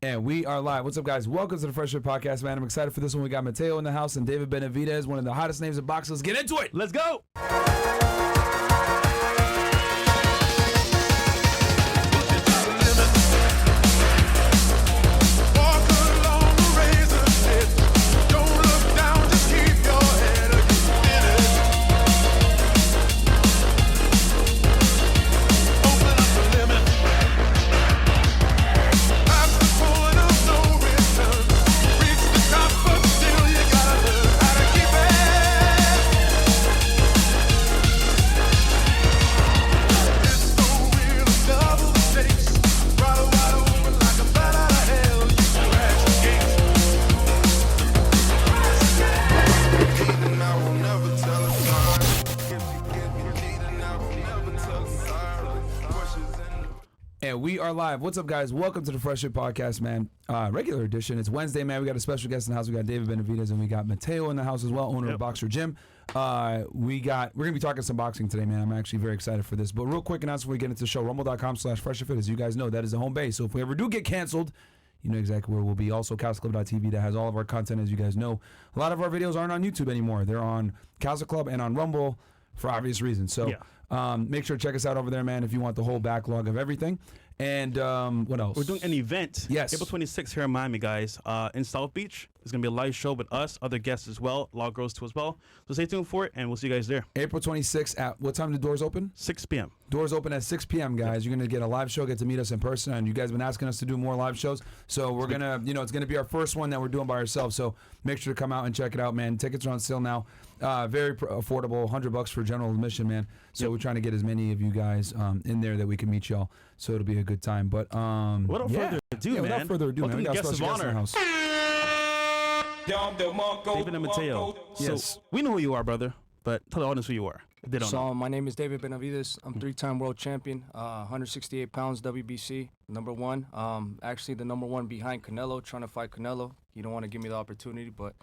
And we are live. What's up, guys? Welcome to the Fresh&Fit podcast, man. I'm excited for this one. We got Mateo in the house and David Benavidez, one of the hottest names in boxing. Let's get into it. Let's go. And we are live. What's up, guys? Welcome to the Fresh&Fit podcast, man. Regular edition. It's Wednesday, man. We got a special guest in the house. We got David Benavidez, and we got Mateo in the house as well, owner of Boxer Gym. We're gonna be talking some boxing today, man. I'm actually very excited for this. But real quick announcement before we get into the show: rumble.com/freshandfit. As you guys know, that is the home base. So if we ever do get canceled, you know exactly where we'll be. Also, CastleClub.tv that has all of our content, as you guys know. A lot of our videos aren't on YouTube anymore. They're on Castle Club and on Rumble for obvious reasons. So make sure to check us out over there, man, if you want the whole backlog of everything. And what else? We're doing an event. Yes. April 26th here in Miami, guys. In South Beach. It's going to be a live show with us, other guests as well, a lot of girls too as well. So stay tuned for it, and we'll see you guys there. April 26th at what time do doors open? 6 p.m. Doors open at 6 p.m., guys. You're going to get a live show, get to meet us in person, and you guys have been asking us to do more live shows. So we're going to, it's going to be our first one that we're doing by ourselves. So make sure to come out and check it out, man. Tickets are on sale now. Very affordable, $100 for general admission, man. So we're trying to get as many of you guys in there that we can meet y'all. So it'll be a good time. But without further ado, man. Without further ado, man. We got special guests in the house. David and Mateo. Yes. So we know who you are, brother, but tell the audience who you are. They don't know. My name is David Benavidez. I'm three-time world champion, 168 pounds WBC, #1. Actually, the #1 behind Canelo, trying to fight Canelo. You don't want to give me the opportunity, but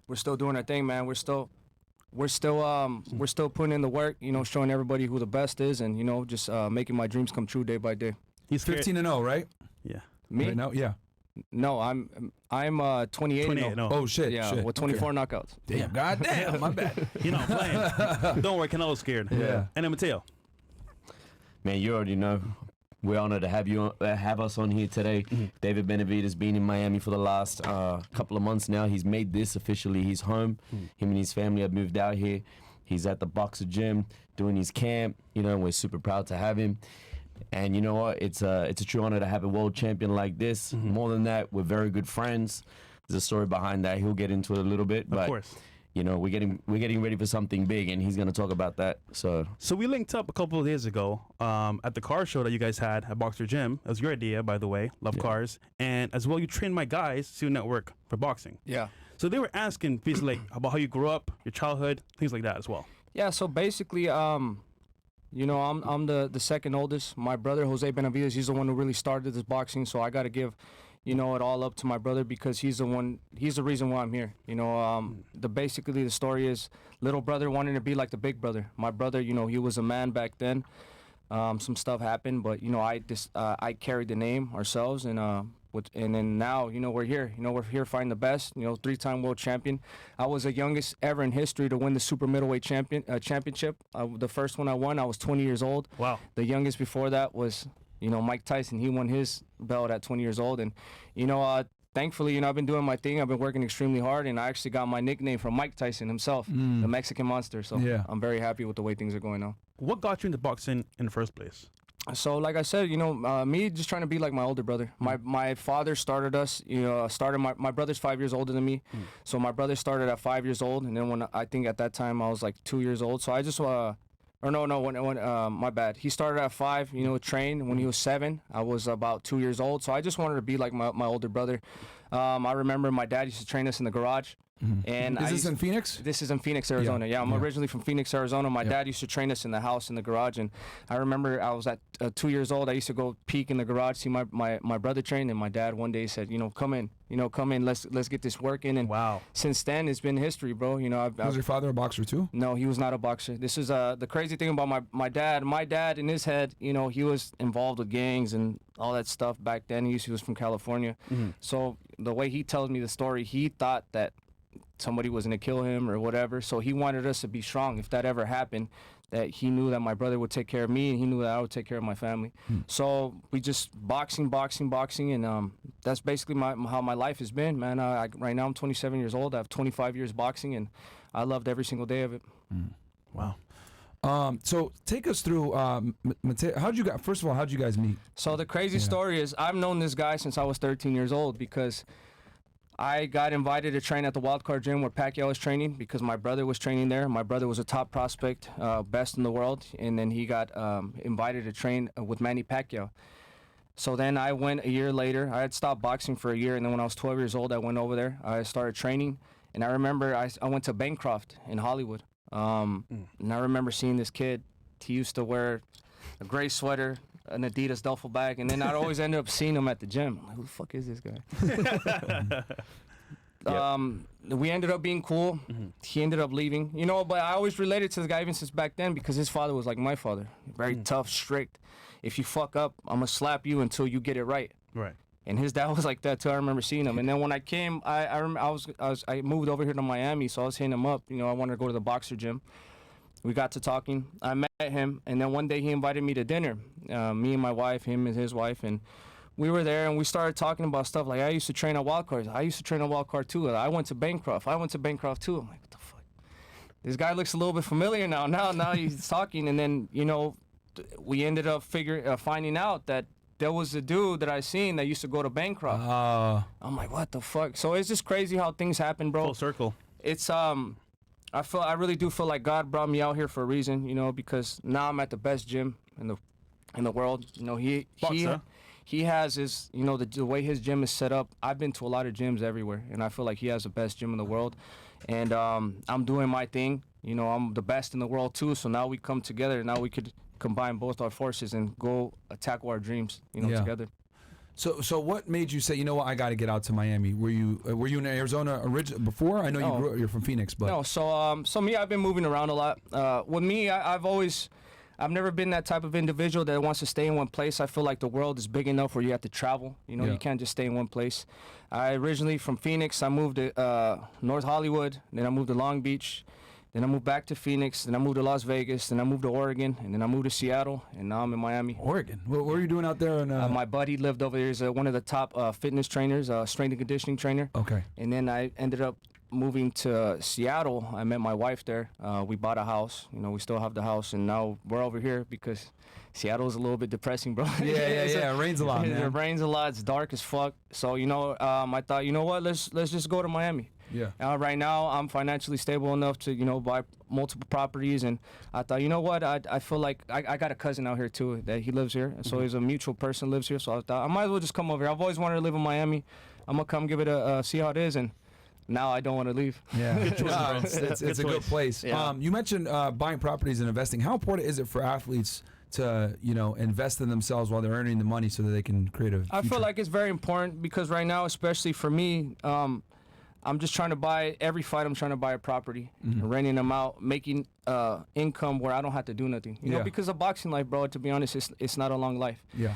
we're still doing our thing, man. We're still putting in the work, showing everybody who the best is, and just making my dreams come true day by day. He's 15-0, right? Yeah. Me? Right now? Yeah. No, I'm 28-0. Oh shit! Yeah, shit. with 24 knockouts. Damn, goddamn, my bad. You're not playing. Don't worry, Canelo's scared. Yeah. And then Mateo. Man, you already know. We're honored to have us on here today. David Benavidez has been in Miami for the last couple of months now. He's made this officially his home. Him and his family have moved out here. He's at the Boxer Gym doing his camp. We're super proud to have him. And you know what? It's a true honor to have a world champion like this. More than that, we're very good friends. There's a story behind that. He'll get into it a little bit, but Of course. we're getting ready for something big, and he's gonna talk about that. So we linked up a couple of days ago at the car show that you guys had at Boxer Gym. It was your idea, by the way. Love cars. And as well, you trained my guys to network for boxing. Yeah. So they were asking basically about how you grew up, your childhood, things like that as well. Yeah, so basically, I'm the second oldest. My brother, Jose Benavidez, he's the one who really started this boxing, so I got to give, it all up to my brother because he's the reason why I'm here. Basically the story is little brother wanting to be like the big brother. My brother, he was a man back then. Some stuff happened, but, I carried the name ourselves, and then now, we're here. We're here fighting the best. 3-time world champion. I was the youngest ever in history to win the super middleweight championship. The first one I won, I was 20 years old. Wow. The youngest before that was, Mike Tyson. He won his belt at 20 years old, and thankfully, I've been doing my thing. I've been working extremely hard, and I actually got my nickname from Mike Tyson himself, the Mexican Monster. So I'm very happy with the way things are going now. What got you into boxing in the first place? So, like I said, me just trying to be like my older brother. My father started us. My brother's 5 years older than me, so my brother started at 5 years old, and then when I think at that time I was like 2 years old. So I just my bad. He started at 5, trained when he was 7. I was about 2 years old, so I just wanted to be like my older brother. I remember my dad used to train us in the garage. And Is this in Phoenix? This is in Phoenix, Arizona. Yeah, I'm originally from Phoenix, Arizona. My dad used to train us in the house, in the garage, and I remember I was at 2 years old. I used to go peek in the garage, see my brother train, and my dad one day said, come in, let's get this work in. And wow. Since then, it's been history, bro. Was your father a boxer too? No, he was not a boxer. This is the crazy thing about my dad. My dad, in his head, he was involved with gangs and all that stuff back then. He was from California. So the way he tells me the story, he thought that somebody was going to kill him or whatever. So he wanted us to be strong if that ever happened, that he knew that my brother would take care of me and he knew that I would take care of my family. So we just boxing. And that's basically how my life has been, man. Right now I'm 27 years old. I have 25 years boxing and I loved every single day of it. Wow. So take us through, Mateo, first of all, how'd you guys meet? So the crazy story is I've known this guy since I was 13 years old because I got invited to train at the Wildcard Gym where Pacquiao was training because my brother was training there. My brother was a top prospect, best in the world, and then he got invited to train with Manny Pacquiao. So then I went a year later. I had stopped boxing for a year, and then when I was 12 years old, I went over there. I started training, and I remember I went to Bancroft in Hollywood. And I remember seeing this kid. He used to wear a gray sweater, an Adidas duffel bag, and then I'd always end up seeing him at the gym. I'm like, who the fuck is this guy? We ended up being cool. He ended up leaving, you know, but I always related to the guy even since back then because his father was like my father, very tough, strict. If you fuck up, I'm gonna slap you until you get it right. Right. And his dad was like that too. I remember seeing him. And then when I came, I moved over here to Miami, so I was hitting him up. You know, I wanted to go to the Boxer Gym. We got to talking. I met him, and then one day he invited me to dinner. Me and my wife, him and his wife, and we were there, and we started talking about stuff like I used to train at Wildcard. I used to train at Wildcard too. I went to Bancroft. I went to Bancroft too. I'm like, what the fuck? This guy looks a little bit familiar now. Now he's talking, and then you know, we ended up finding out that there was a dude that I seen that used to go to Bancroft. I'm like, what the fuck? So it's just crazy how things happen, bro. Full circle. It's I really do feel like God brought me out here for a reason, you know, because now I'm at the best gym in the world. You know, he has his, you know, the way his gym is set up. I've been to a lot of gyms everywhere, and I feel like he has the best gym in the world. And I'm doing my thing. You know, I'm the best in the world too. So now we come together. Now we could combine both our forces and go attack our dreams, you know, together. So what made you say, you know what, I got to get out to Miami? Were you in Arizona before? I know you're from Phoenix, but no. So me, I've been moving around a lot. With me, I've never been that type of individual that wants to stay in one place. I feel like the world is big enough where you have to travel. You know, you can't just stay in one place. I originally from Phoenix. I moved to North Hollywood. Then I moved to Long Beach. Then I moved back to Phoenix. Then I moved to Las Vegas. Then I moved to Oregon. And then I moved to Seattle. And now I'm in Miami. Oregon? What were you doing out there? My buddy lived over there. He's one of the top fitness trainers, strength and conditioning trainer. Okay. And then I ended up moving to Seattle. I met my wife there. We bought a house. You know, we still have the house. And now we're over here because Seattle's a little bit depressing, bro. Yeah. It rains a lot, man. It rains a lot. It's dark as fuck. So, you know, I thought, you know what? Let's just go to Miami. Yeah. Right now, I'm financially stable enough to, you know, buy multiple properties, and I thought, you know what, I feel like I got a cousin out here too that he lives here, and so he's a mutual person lives here. So I thought I might as well just come over here. I've always wanted to live in Miami. I'm gonna come give it a see how it is, and now I don't want to leave. Yeah, it's a good place. Yeah. You mentioned buying properties and investing. How important is it for athletes to, you know, invest in themselves while they're earning the money so that they can create a future? I feel like it's very important because right now, especially for me, I'm just trying to buy every fight. I'm trying to buy a property, renting them out, making income where I don't have to do nothing. You know, because of boxing life, bro. To be honest, it's not a long life. Yeah.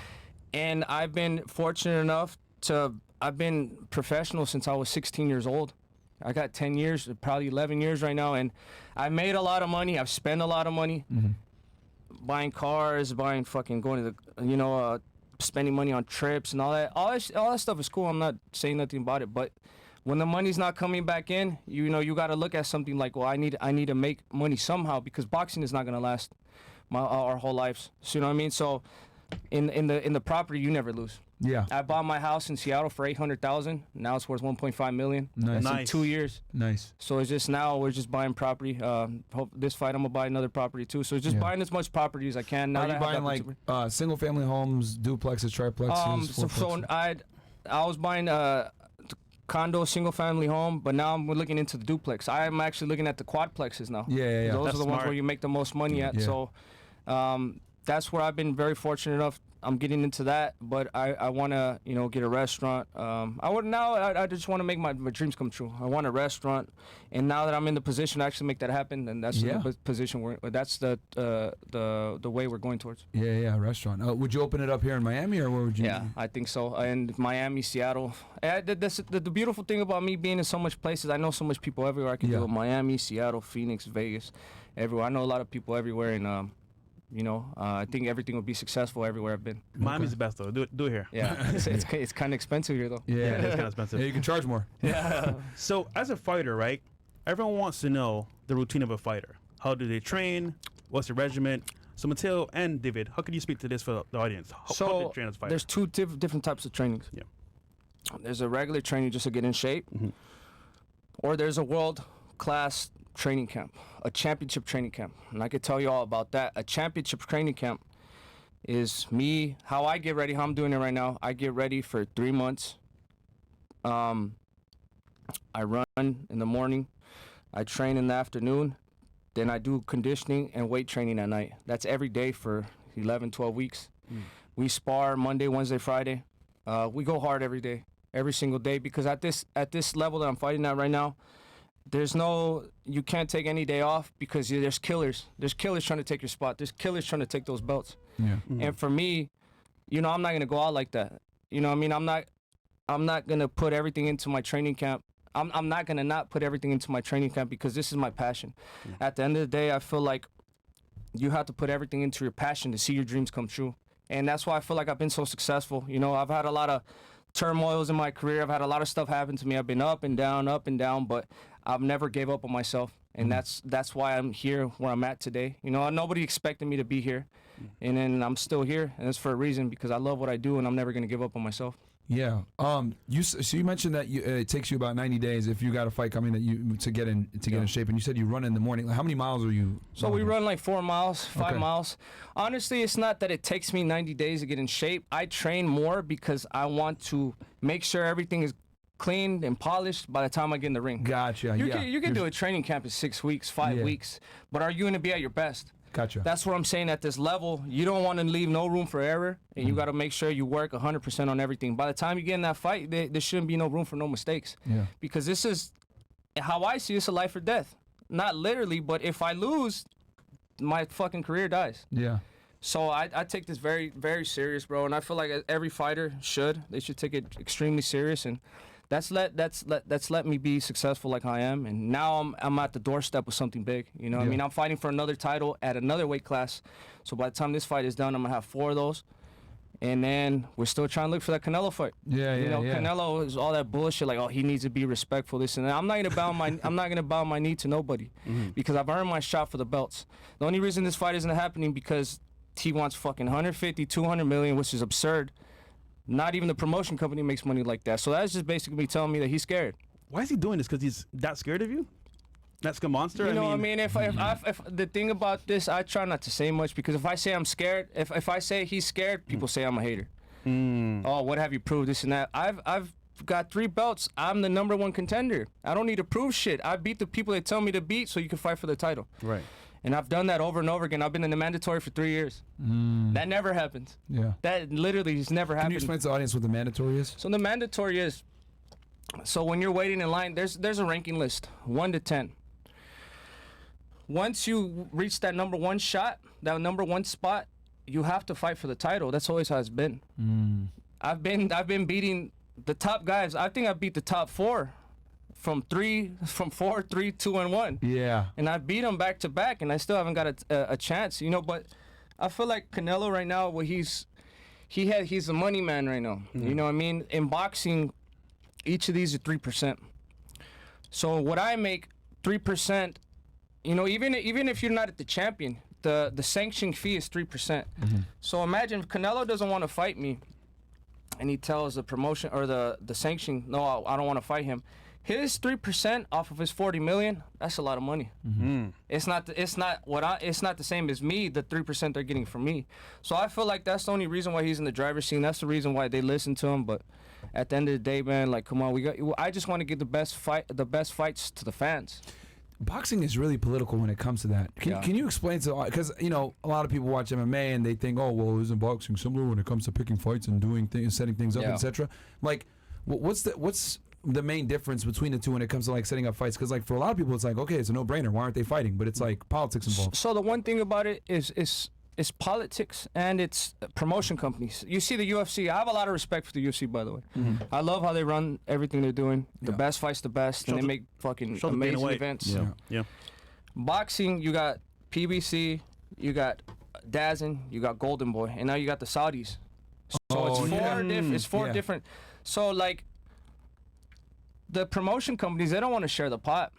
And I've been fortunate enough I've been professional since I was 16 years old. I got 10 years, probably 11 years right now, and I made a lot of money. I've spent a lot of money, buying cars, going to the, you know, spending money on trips and all that. All that stuff is cool. I'm not saying nothing about it, but when the money's not coming back in, you know, you got to look at something like, well, I need to make money somehow because boxing is not going to last our whole lives. So, you know what I mean? So in the property, you never lose. Yeah. I bought my house in Seattle for $800,000. Now it's worth $1.5 million. Nice. That's in 2 years. Nice. So it's just now we're just buying property. This fight I'm gonna buy another property too. So it's just buying as much property as I can. Now Are you buying like single family homes, duplexes, triplexes? So I was buying condo, single family home, but now I'm looking into the duplex. I'm actually looking at the quadplexes now. Yeah. Those That's are the ones smart. where you make the most money at. Yeah. So that's where I've been very fortunate enough I'm getting into that, but I want to, you know, get a restaurant. I just want to make my dreams come true. I want a restaurant, and now that I'm in the position to actually make that happen, then that's the position that's the way we're going towards. Yeah, restaurant. Would you open it up here in Miami, or where would you? Yeah, I think so. And Miami, Seattle. The beautiful thing about me being in so much places, I know so much people everywhere. I can do it. Miami, Seattle, Phoenix, Vegas, everywhere. I know a lot of people everywhere, and you know, I think everything will be successful everywhere I've been. Miami's the best though. Do it here. Yeah, it's kind of expensive here though. Yeah, it's kind of expensive. Yeah, you can charge more. Yeah. So as a fighter, right? Everyone wants to know the routine of a fighter. How do they train? What's the regiment? So Mateo and David, how can you speak to this for the audience? How do they train as a fighter? There's two different types of trainings. Yeah. There's a regular training just to get in shape, or there's a world-class training camp, a championship training camp. And I could tell you all about that. A championship training camp is me, how I get ready, how I'm doing it right now. I get ready for 3 months. I run in the morning. I train in the afternoon. Then I do conditioning and weight training at night. That's every day for 11, 12 weeks. We spar Monday, Wednesday, Friday. We go hard every day, every single day, because at this level that I'm fighting at right now, you can't take any day off because there's killers. There's killers trying to take your spot. There's killers trying to take those belts. Yeah. And for me, you know, I'm not gonna go out like that. You know what I mean? I'm not gonna put everything into my training camp. I'm not gonna not put everything into my training camp because this is my passion. At the end of the day, I feel like you have to put everything into your passion to see your dreams come true. And that's why I feel like I've been so successful. You know, I've had a lot of turmoils in my career. I've had a lot of stuff happen to me. I've been up and down, but I've never gave up on myself. And that's why I'm here where I'm at today. You know, nobody expected me to be here. And then I'm still here, and it's for a reason, because I love what I do, and I'm never going to give up on myself. Yeah. You mentioned that it takes you about 90 days if you got a fight coming to get in shape, and you said you run in the morning. Like, how many miles are you? So we run like 4 miles, 5 miles. Honestly, it's not that it takes me 90 days to get in shape. I train more because I want to make sure everything is cleaned and polished by the time I get in the ring. Gotcha. You can do a training camp in 6 weeks, 5 weeks, but are you going to be at your best? Gotcha. That's what I'm saying. At this level, you don't want to leave no room for error, and you got to make sure you work 100% on everything. By the time you get in that fight, there shouldn't be no room for no mistakes. Yeah. Because this is how I see it's a life or death. Not literally, but if I lose, my fucking career dies. Yeah. So I take this very, very serious, bro, and I feel like every fighter should. They should take it extremely serious, and that's let me be successful like I am. And now I'm at the doorstep of something big. You know what I mean? I'm fighting for another title at another weight class. So by the time this fight is done, I'm gonna have 4 of those. And then we're still trying to look for that Canelo fight. Canelo is all that bullshit, like, oh, he needs to be respectful, this and that. I'm not gonna bow my knee to nobody, because I've earned my shot for the belts. The only reason this fight isn't happening because he wants fucking 150, 200 million, which is absurd. Not even the promotion company makes money like that. So that's just basically me telling me that he's scared. Why is he doing this? Because he's that scared of you? That's a monster? You know what I mean? If the thing about this, I try not to say much, because if I say I'm scared, if I say he's scared, people say I'm a hater. Oh, what have you proved, this and that? I've got 3 belts. I'm the #1 contender. I don't need to prove shit. I beat the people they tell me to beat so you can fight for the title. Right. And I've done that over and over again. I've been in the mandatory for 3 years. That never happens. Yeah. That literally has never happened. Can you explain to the audience what the mandatory is? So the mandatory is, so when you're waiting in line, there's a ranking list, 1 to 10. Once you reach that #1 shot, that #1 spot, you have to fight for the title. That's always how it's been. I've been beating the top guys. I think I beat the top 4. From 4, 3, 2, and 1. Yeah. And I beat him back to back, and I still haven't got a chance, you know. But I feel like Canelo right now, he's a money man right now. You know what I mean? In boxing, each of these are 3%. So what I make 3%, you know, even if you're not at the champion, the sanction fee is 3%. So imagine if Canelo doesn't want to fight me, and he tells the promotion or the sanction, no, I don't want to fight him. His 3% off of his 40 million, that's a lot of money. It's not the same as me, the 3% they're getting from me. So I feel like that's the only reason why he's in the driver's seat. That's the reason why they listen to him. But at the end of the day, man, like, come on, I just want to get the best fights to the fans. boxing is really political when it comes to that. Can you explain to, because you know a lot of people watch MMA and they think, oh well, isn't boxing similar when it comes to picking fights and doing things, setting things up, etc. Like, what's the main difference between the two when it comes to like setting up fights? Because like for a lot of people, it's like, okay, it's a no-brainer. Why aren't they fighting? But it's like politics involved. So the one thing about it is politics and it's promotion companies. You see the UFC. I have a lot of respect for the UFC, by the way. I love how they run everything they're doing. The best fights the best, and they make fucking amazing events. Yeah. Boxing, you got PBC, you got DAZN, you got Golden Boy, and now you got the Saudis. So it's four different. So like the promotion companies, they don't want to share the pot.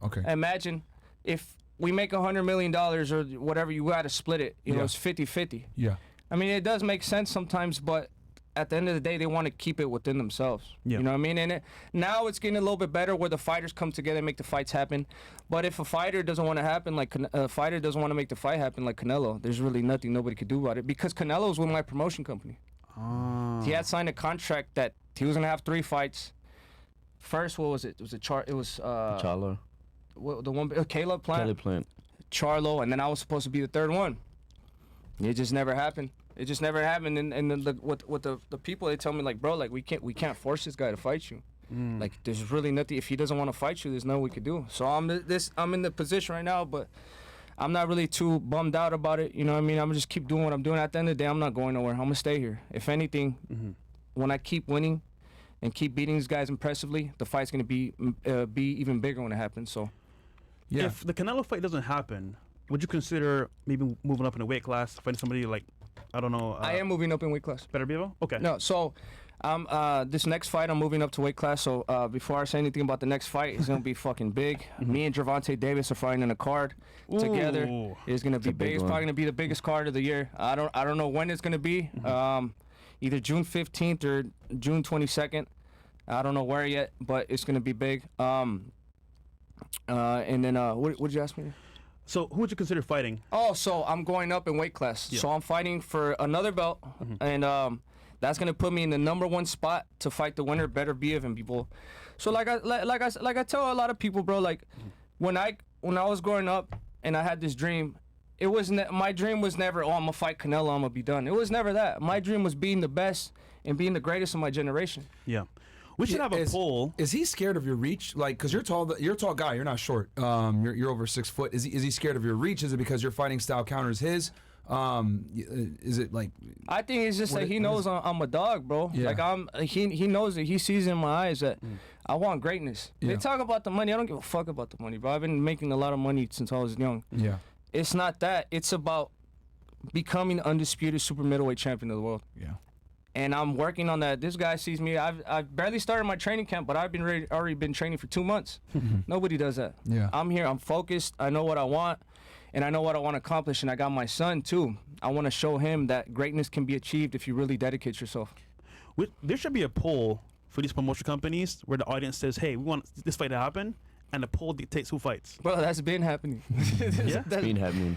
Okay. Imagine if we make $100 million or whatever, you got to split it. You know, it's 50-50. Yeah. I mean, it does make sense sometimes, but at the end of the day, they want to keep it within themselves. Yeah. You know what I mean? And now it's getting a little bit better where the fighters come together and make the fights happen. But if a fighter doesn't want to happen, like a fighter doesn't want to make the fight happen, like Canelo, there's really nothing nobody could do about it because Canelo's with my promotion company. He had signed a contract that he was gonna have 3 fights. First, what was it? It was Charlo. The one Caleb Plant, Charlo, and then I was supposed to be the 3rd one. It just never happened. And then the people, they tell me like, bro, like we can't force this guy to fight you. Like there's really nothing. If he doesn't want to fight you, there's nothing we could do. So I'm in the position right now, but I'm not really too bummed out about it. You know what I mean? I'm gonna just keep doing what I'm doing. At the end of the day, I'm not going nowhere. I'm gonna stay here. If anything, when I keep winning and keep beating these guys impressively, the fight's gonna be even bigger when it happens. So. Yeah. If the Canelo fight doesn't happen, would you consider maybe moving up in a weight class, fighting somebody like, I don't know. I am moving up in weight class. Benavidez? Okay. No, so this next fight, I'm moving up to weight class. So before I say anything about the next fight, it's gonna be fucking big. Me and Gervonta Davis are fighting in a card together. It's gonna be big. It's probably gonna be the biggest card of the year. I don't know when it's gonna be. Either June 15th or June 22nd. I don't know where yet, but it's gonna be big. And then what did you ask me? So who would you consider fighting? Oh, so I'm going up in weight class. Yeah. So I'm fighting for another belt, and that's gonna put me in the #1 spot to fight the winner. Better be even, people. So like I tell a lot of people, bro. Like when I was growing up and I had this dream, it was my dream was never, oh, I'm gonna fight Canelo, I'm gonna be done. It was never that. My dream was being the best and being the greatest of my generation. Yeah. We should have a poll. Is he scared of your reach? Like, because you're a tall guy. You're not short. You're over 6 foot. Is he scared of your reach? Is it because your fighting style counters his? Is it like? I think it's just that he knows I'm a dog, bro. Yeah. Like he knows it. He sees in my eyes that I want greatness. Yeah. They talk about the money. I don't give a fuck about the money, bro. I've been making a lot of money since I was young. Yeah. It's not that. It's about becoming undisputed super middleweight champion of the world. Yeah. And I'm working on that. This guy sees me. I've barely started my training camp, but I've been already been training for 2 months. Nobody does that. Yeah. I'm here. I'm focused. I know what I want, and I know what I want to accomplish. And I got my son too. I want to show him that greatness can be achieved if you really dedicate yourself. There should be a poll for these promotion companies where the audience says, "Hey, we want this fight to happen," and the poll dictates who fights. Bro, that's been happening. Yeah? It's been happening.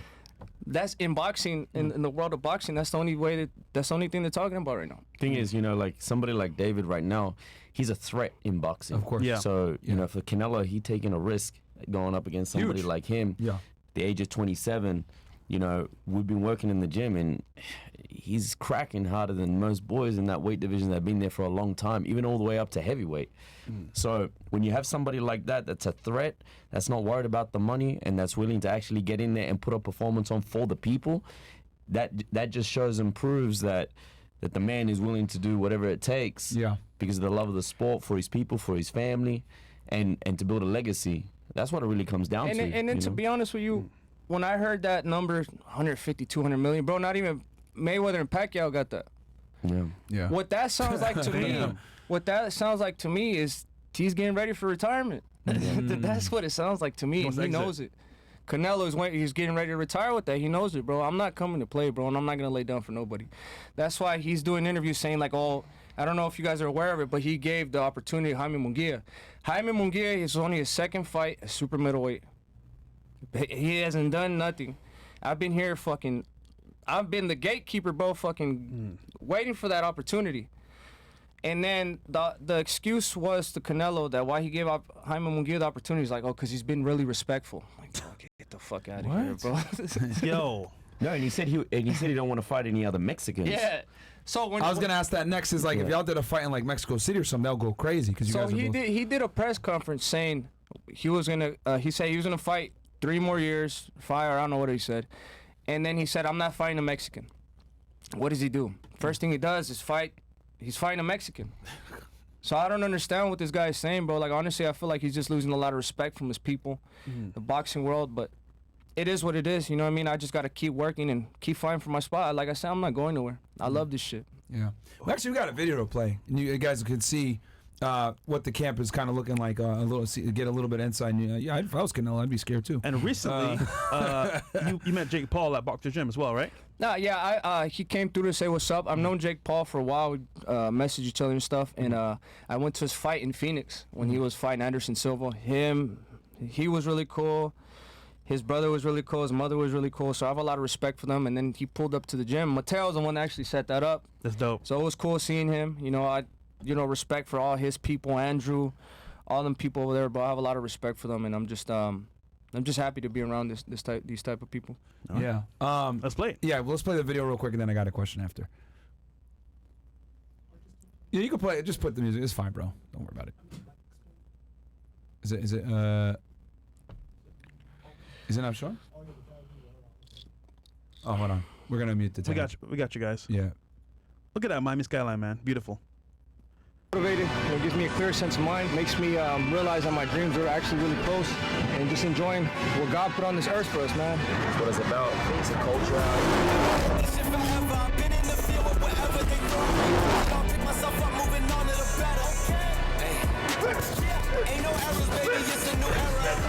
That's in boxing, in the world of boxing. That's the only that's the only thing they're talking about right now. Thing is, you know, like somebody like David right now, he's a threat in boxing. Of course. Yeah. So, you know, for Canelo, he taking a risk going up against somebody Huge. like him. Yeah. The age of 27, you know, we've been working in the gym and he's cracking harder than most boys in that weight division that have been there for a long time, even all the way up to heavyweight. So when you have somebody like that that's a threat, that's not worried about the money, and that's willing to actually get in there and put a performance on for the people, that just shows and proves that the man is willing to do whatever it takes. Yeah. Because of the love of the sport, for his people, for his family, and to build a legacy. That's what it really comes down to. And then to be honest with you, when I heard that number, 150, 200 million, bro, not even Mayweather and Pacquiao got that. Yeah. Yeah. What that sounds like to me, is he's getting ready for retirement. That's what it sounds like to me, and he knows it. He's getting ready to retire with that. He knows it, bro. I'm not coming to play, bro, and I'm not going to lay down for nobody. That's why he's doing interviews saying, like, oh, I don't know if you guys are aware of it, but he gave the opportunity to Jaime Munguia. Jaime Munguia is only his second fight at super middleweight. He hasn't done nothing. I've been here I've been the gatekeeper, bro, waiting for that opportunity. And then the excuse was to Canelo that why he gave up Jaime Munguia the opportunity is like, oh, because he's been really respectful. I'm like, bro, get the fuck out of here, bro. Yo. No, and he said he don't want to fight any other Mexicans. Yeah. So when I was gonna ask that next. Is like if y'all did a fight in like Mexico City or something, they'll go crazy because you guys. So are both... he did a press conference saying he was gonna. He said he was gonna fight 3 more years, fire. I don't know what he said, and then he said, I'm not fighting a Mexican. What does he do? First thing he does is fight. He's fighting a Mexican. So I don't understand what this guy is saying, bro. Like honestly, I feel like he's just losing a lot of respect from his people, the boxing world. But it is what it is. You know what I mean? I just got to keep working and keep fighting for my spot. Like I said, I'm not going nowhere. I love this shit. Yeah. Well, actually, we got a video to play, and you guys can see what the camp is kind of looking like. Get a little bit inside. Yeah, if I was Canelo, I'd be scared too. And recently, you met Jake Paul at Boxer Gym as well, right? Nah, yeah, he came through to say what's up. I've known Jake Paul for a while. We messaged each other and stuff. And I went to his fight in Phoenix when he was fighting Anderson Silva. He was really cool. His brother was really cool. His mother was really cool. So I have a lot of respect for them. And then he pulled up to the gym. Mateo's the one that actually set that up. That's dope. So it was cool seeing him. You know, respect for all his people, Andrew, all them people over there. But I have a lot of respect for them, and I'm just happy to be around these type of people. Yeah. Let's play it. Yeah, let's play the video real quick, and then I got a question after. Yeah, you can play it. Just put the music. It's fine, bro. Don't worry about it. Is it not showing? Oh, hold on. We're gonna mute the tab. We got you guys. Yeah. Look at that Miami skyline, man. Beautiful. Motivated, it gives me a clear sense of mind, makes me realize that my dreams are actually really close, and just enjoying what God put on this earth for us, man. That's what it's about. It's a culture.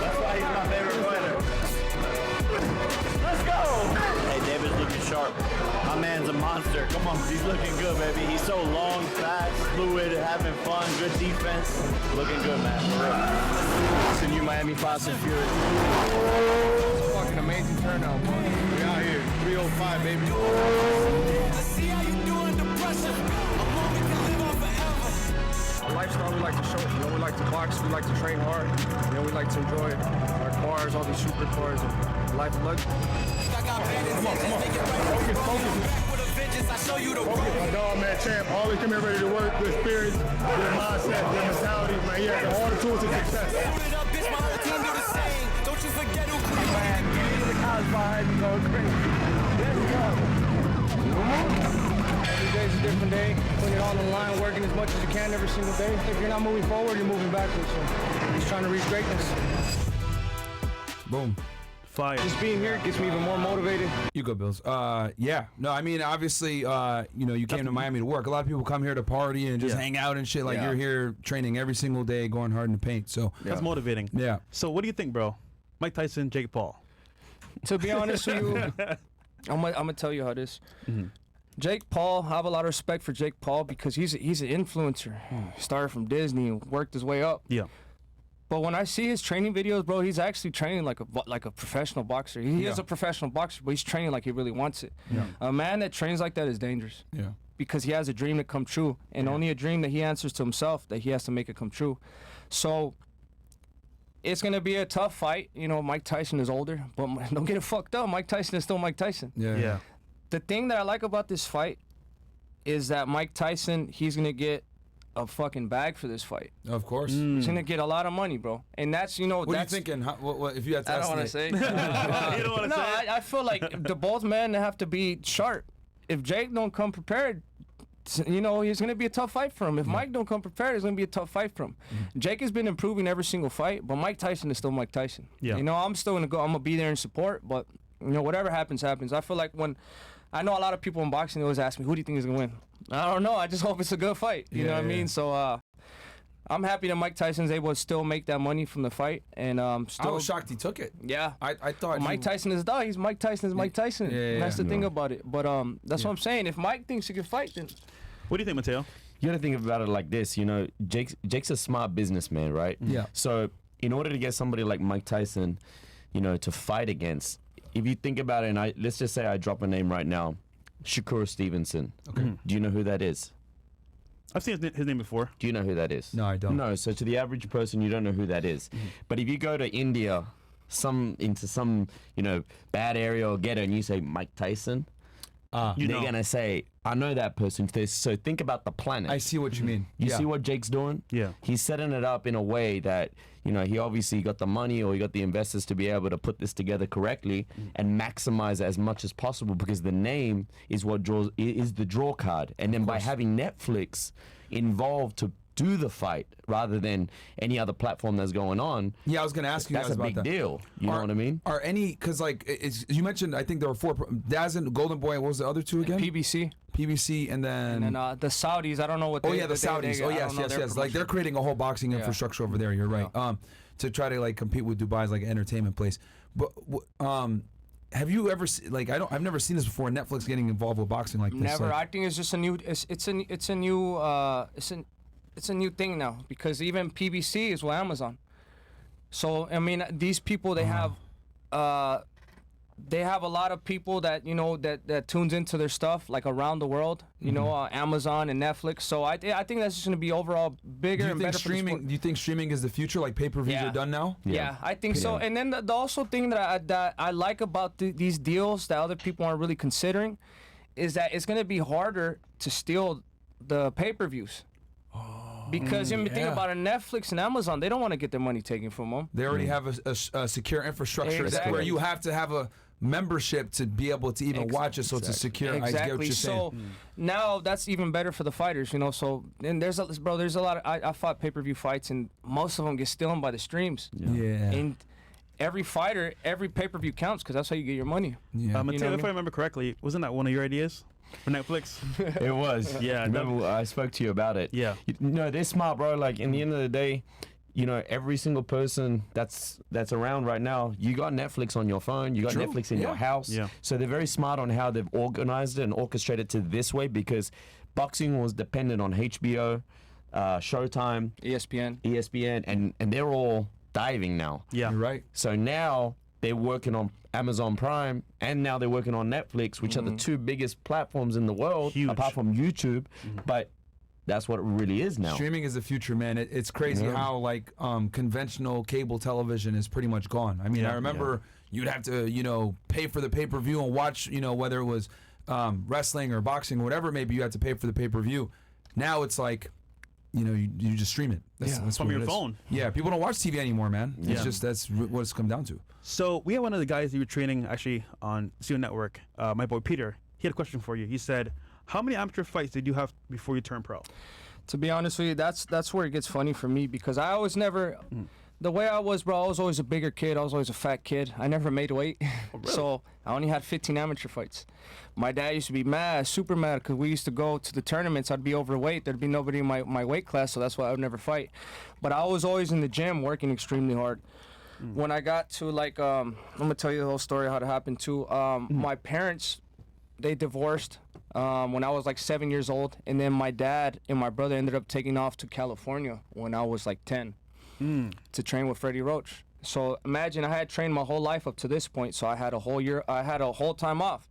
That's why he's my favorite fighter. Let's go! Hey, David's looking sharp. My man's a monster. Come on, he's looking good, baby. He's so long, fast, fluid, having fun, good defense. Looking good, man. For real. It's the new Miami Fast and Furious. It's a fucking amazing turnout, bro. We out here, 305, baby. Let's see how you do under pressure. A moment can live on forever. Our lifestyle, we like to show it. You know, we like to box, we like to train hard. You know, we like to enjoy our cars, all these super cars, and life of luxury. Come on. Focus. With a vengeance, I show you the road. My dog, man, champ, always come here ready to work, good spirits, good mindset, good mentality, man. He has all the tools to success. Suited up, bitch, my whole team do the same. Don't you forget who created The cars behind me going crazy. Let's go. Every day's a different day. Putting it all on the line, working as much as you can every single day. If you're not moving forward, you're moving backwards. So just trying to reach greatness. Boom. Fire. Just being here gets me even more motivated. You go, Bills. Yeah. No, I mean, obviously, you came to Miami to work. A lot of people come here to party and just hang out and shit. Like you're here training every single day, going hard in the paint. So That's motivating. yeah. So what do you think, bro? Mike Tyson, Jake Paul. To be honest with you, I'm gonna tell you how this. Jake Paul, I have a lot of respect for Jake Paul because he's an influencer. He started from Disney and worked his way up. Yeah. But when I see his training videos, bro, he's actually training like a professional boxer. He is a professional boxer, but he's training like he really wants it. Yeah. A man that trains like that is dangerous. Yeah. Because he has a dream to come true, and only a dream that he answers to himself that he has to make it come true. So it's gonna be a tough fight. You know, Mike Tyson is older, but don't get it fucked up. Mike Tyson is still Mike Tyson. Yeah. The thing that I like about this fight is that Mike Tyson, he's gonna get a fucking bag for this fight. Of course. He's gonna get a lot of money, bro. And that's, you know, What are you that's, thinking? What if you had to I don't want to estimate? say. You don't want to No, say it? I feel like the both men have to be sharp. If Jake don't come prepared, you know, it's gonna be a tough fight for him. If Mike don't come prepared, it's gonna be a tough fight for him. Jake has been improving every single fight, but Mike Tyson is still Mike Tyson. Yeah. You know, I'm still gonna go. I'm gonna be there in support, but you know, whatever happens, happens. I feel like when I know a lot of people in boxing, they always ask me, "Who do you think is gonna win?" I don't know. I just hope it's a good fight. You know what I mean? So I'm happy that Mike Tyson's able to still make that money from the fight, and still. I was shocked he took it. Yeah. I thought Mike Tyson is dog. He's Mike Tyson is Mike Tyson. Yeah, And that's the yeah. thing about it. But that's what I'm saying. If Mike thinks he can fight, then What do you think, Mateo? You got to think about it like this, you know. Jake's a smart businessman, right? Yeah. So in order to get somebody like Mike Tyson, you know, to fight against, if you think about it, and let's just say I drop a name right now, Shakur Stevenson. Okay. Do you know who that is? I've seen his name before. Do you know who that is? No, I don't. No, so to the average person, you don't know who that is. But if you go to India, into some bad area or ghetto, and you say Mike Tyson, they're gonna say, I know that person. So think about the planet. I see what you mean. You see what Jake's doing? Yeah. He's setting it up in a way that, he obviously got the money or he got the investors to be able to put this together correctly and maximize it as much as possible, because the name is what is the draw card. And then by having Netflix involved to do the fight rather than any other platform that's going on. Yeah, I was going to ask you that's guys a about big that. deal. You know what I mean? Are any, because like you mentioned, I think there were 4, Daz and Golden Boy, what was the other 2 again? PBC and then... And then the Saudis, I don't know what they... Oh yeah, the Saudis. Yes. Like they're creating a whole boxing infrastructure over there, you're right. To try to like compete with Dubai's like entertainment place. But have you ever I've never seen this before, Netflix getting involved with boxing like this. Never. I think it's just a new it's a new thing now, because even PBC is with Amazon. So I mean, these people they have a lot of people that that tunes into their stuff like around the world. Amazon and Netflix. So I think that's just going to be overall bigger and better. Do you think streaming is the future? Like pay-per-views are done now? Yeah, I think so. And then the also thing that I like about these deals that other people aren't really considering is that it's going to be harder to steal the pay-per-views. Because think about it, Netflix and Amazon, they don't want to get their money taken from them. They already have a secure infrastructure where you have to have a membership to be able to even watch it, so it's a secure. Exactly. I get what you're so saying. now that's even better for the fighters, So and there's a lot of I fought pay-per-view fights, and most of them get stolen by the streams. Yeah. And every fighter, every pay-per-view counts, because that's how you get your money. Yeah. Mateo, if I remember correctly, wasn't that one of your ideas for Netflix? It was. Yeah. Remember, I spoke to you about it. Yeah. They're smart, bro. Like, in the end of the day, every single person that's around right now, you got Netflix on your phone, you got Netflix in your house. Yeah. So they're very smart on how they've organized it and orchestrated to this way, because boxing was dependent on HBO, Showtime, ESPN, and they're all diving now. Yeah. You're right. So now they're working on Amazon Prime, and now they're working on Netflix, which are the 2 biggest platforms in the world, apart from YouTube. But that's what it really is now. Streaming is the future, man. It's crazy how like conventional cable television is pretty much gone. I mean, I remember you'd have to pay for the pay-per-view and watch whether it was wrestling or boxing or whatever it may be, you had to pay for the pay-per-view. Now it's like you just stream it. That's from what your it is. phone. Yeah, people don't watch TV anymore, man. It's just that's what it's come down to. So we had one of the guys that you were training actually on CEO Network, my boy Peter. He had a question for you. He said, how many amateur fights did you have before you turned pro? To be honest with you, that's where it gets funny for me, because I always never... The way I was, bro, I was always a bigger kid. I was always a fat kid. I never made weight. Really? So I only had 15 amateur fights. My dad used to be mad, super mad, because we used to go to the tournaments. I'd be overweight. There'd be nobody in my weight class, so that's why I would never fight. But I was always in the gym working extremely hard. When I got to, I'm going to tell you the whole story how it happened, too. My parents, they divorced when I was 7 years old. And then my dad and my brother ended up taking off to California when I was 10. To train with Freddie Roach. So imagine I had trained my whole life up to this point, so I had a whole time off.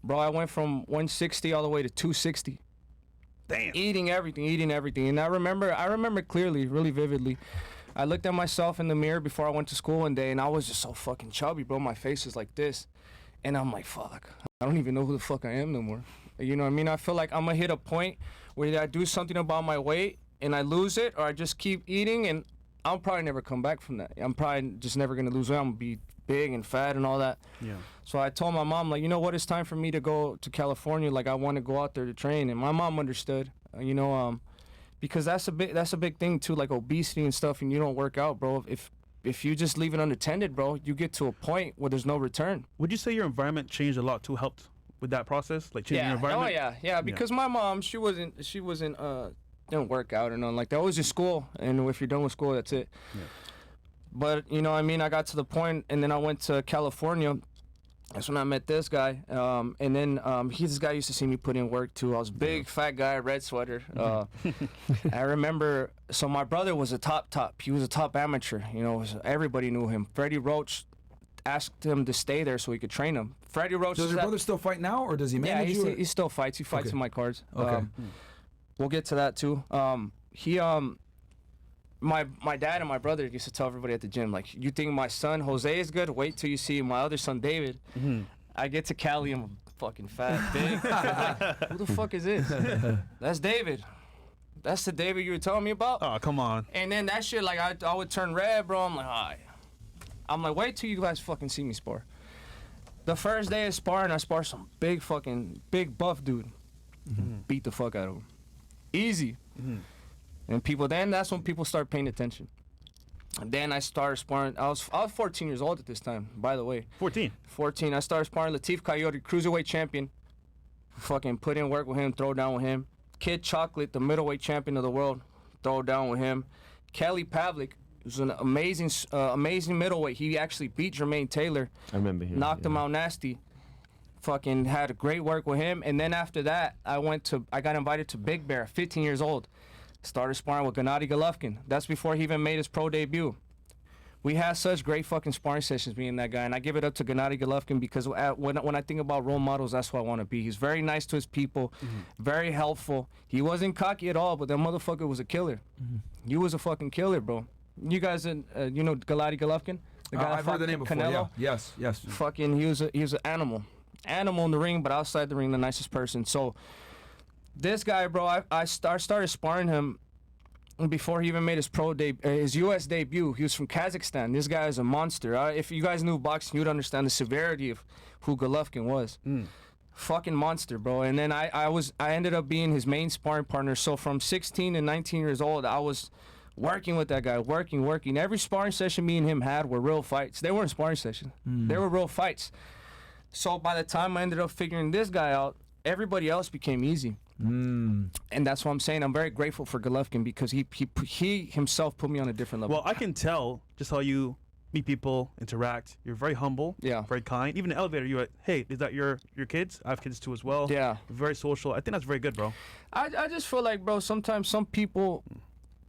Bro, I went from 160 all the way to 260. Damn. Eating everything. And I remember clearly, really vividly. I looked at myself in the mirror before I went to school one day, and I was just so fucking chubby, bro. My face is like this. And I'm like, fuck, I don't even know who the fuck I am no more. You know what I mean? I feel like I'm gonna hit a point where either I do something about my weight and I lose it, or I just keep eating, and I'll probably never come back from that. I'm probably just never going to lose weight. I'm going to be big and fat and all that. Yeah. So I told my mom, you know what, it's time for me to go to California. I want to go out there to train. And my mom understood, because that's a big thing too, like obesity and stuff, and you don't work out, bro. If you just leave it unattended, bro, you get to a point where there's no return. Would you say your environment changed a lot too, helped with that process? Like changing your environment? Oh, yeah. Because my mom, she wasn't didn't work out or nothing like that. It was just school, and if you're done with school, that's it. Yeah. But I got to the point, and then I went to California. That's when I met this guy, and then this guy used to see me put in work too. I was a big fat guy, red sweater. I remember. So my brother was a top. He was a top amateur. Everybody knew him. Freddie Roach asked him to stay there so he could train him. Freddie Roach. Does your brother still fight now, or does he manage you? Yeah, he still fights. He fights in my cards. Okay. we'll get to that too. My dad and my brother used to tell everybody at the gym, like, you think my son Jose is good? Wait till you see my other son David. I get to Cali, I'm fucking fat, big. Like, who the fuck is this? That's David. That's the David you were telling me about? Oh, come on. And then that shit, like, I would turn red, bro. I'm like, all right. I'm like, wait till you guys fucking see me spar. The first day of sparring, I spar some big buff dude. Beat the fuck out of him. Easy. And that's when people start paying attention. And then I started sparring. I was 14 years old at this time, by the way. 14. 14. I started sparring Latif Coyote, cruiserweight champion. Fucking put in work with him, throw down with him. Kid Chocolate, the middleweight champion of the world, throw down with him. Kelly Pavlik was an amazing middleweight. He actually beat Jermaine Taylor. I remember him. Knocked him out nasty. Fucking had a great work with him. And then after that, I got invited to Big Bear, 15 years old. Started sparring with Gennady Golovkin. That's before he even made his pro debut. We had such great fucking sparring sessions, me and that guy. And I give it up to Gennady Golovkin because when I think about role models, that's who I want to be. He's very nice to his people, very helpful. He wasn't cocky at all, but that motherfucker was a killer. He was a fucking killer, bro. You guys, you know Gennady Golovkin? The guy I've heard the name before. Canelo? Yeah. Yes. Fucking, he was an animal in the ring, but outside the ring, the nicest person. So this guy, bro, I started sparring him before he even made his U.S. debut. He was from Kazakhstan. This guy is a monster. If you guys knew boxing, you'd understand the severity of who Golovkin was. Fucking monster, bro. And then I ended up being his main sparring partner. So from 16 to 19 years old, I was working with that guy, working. Every sparring session me and him had were real fights. They weren't sparring sessions. They were real fights. So by the time I ended up figuring this guy out, everybody else became easy. And that's what I'm saying. I'm very grateful for Golovkin because he himself put me on a different level. Well, I can tell just how you meet people, interact. You're very humble, very kind. Even in the elevator, you're like, hey, is that your kids? I have kids too as well. Yeah. Very social. I think that's very good, bro. I just feel like, bro, sometimes some people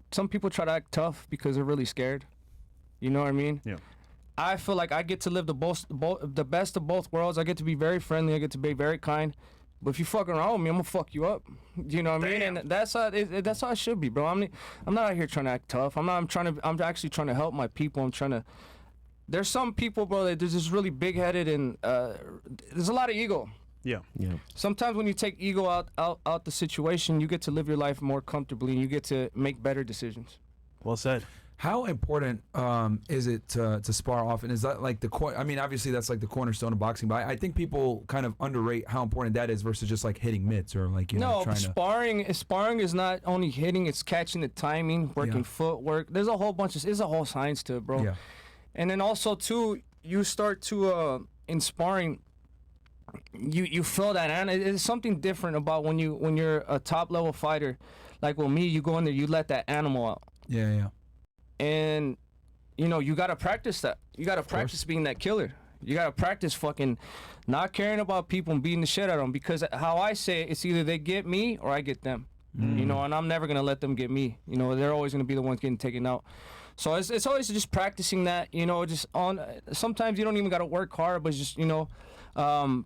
try to act tough because they're really scared. You know what I mean? Yeah. I feel like I get to live the best of both worlds. I get to be very friendly. I get to be very kind. But if you fuck around with me, I'm gonna fuck you up. You know what I mean? And that's how it should be, bro. I'm not out here trying to act tough. I'm actually trying to help my people. There's some people, bro, that they're just really big-headed and there's a lot of ego. Yeah. Sometimes when you take ego out the situation, you get to live your life more comfortably and you get to make better decisions. Well said. How important is it to spar often? Is that like obviously that's like the cornerstone of boxing, but I think people kind of underrate how important that is versus just like hitting mitts or like, trying to... Sparring is not only hitting, it's catching the timing, working footwork. There's a whole science to it, bro. Yeah. And then also too, you start to in sparring, you feel that, and it's something different about when you're a top level fighter. Like with me, you go in there, you let that animal out. Yeah. And, you got to practice that. You got to practice being that killer. You got to practice fucking not caring about people and beating the shit out of them. Because how I say it, it's either they get me or I get them. And I'm never going to let them get me. They're always going to be the ones getting taken out. So it's always just practicing that, sometimes you don't even got to work hard, but just,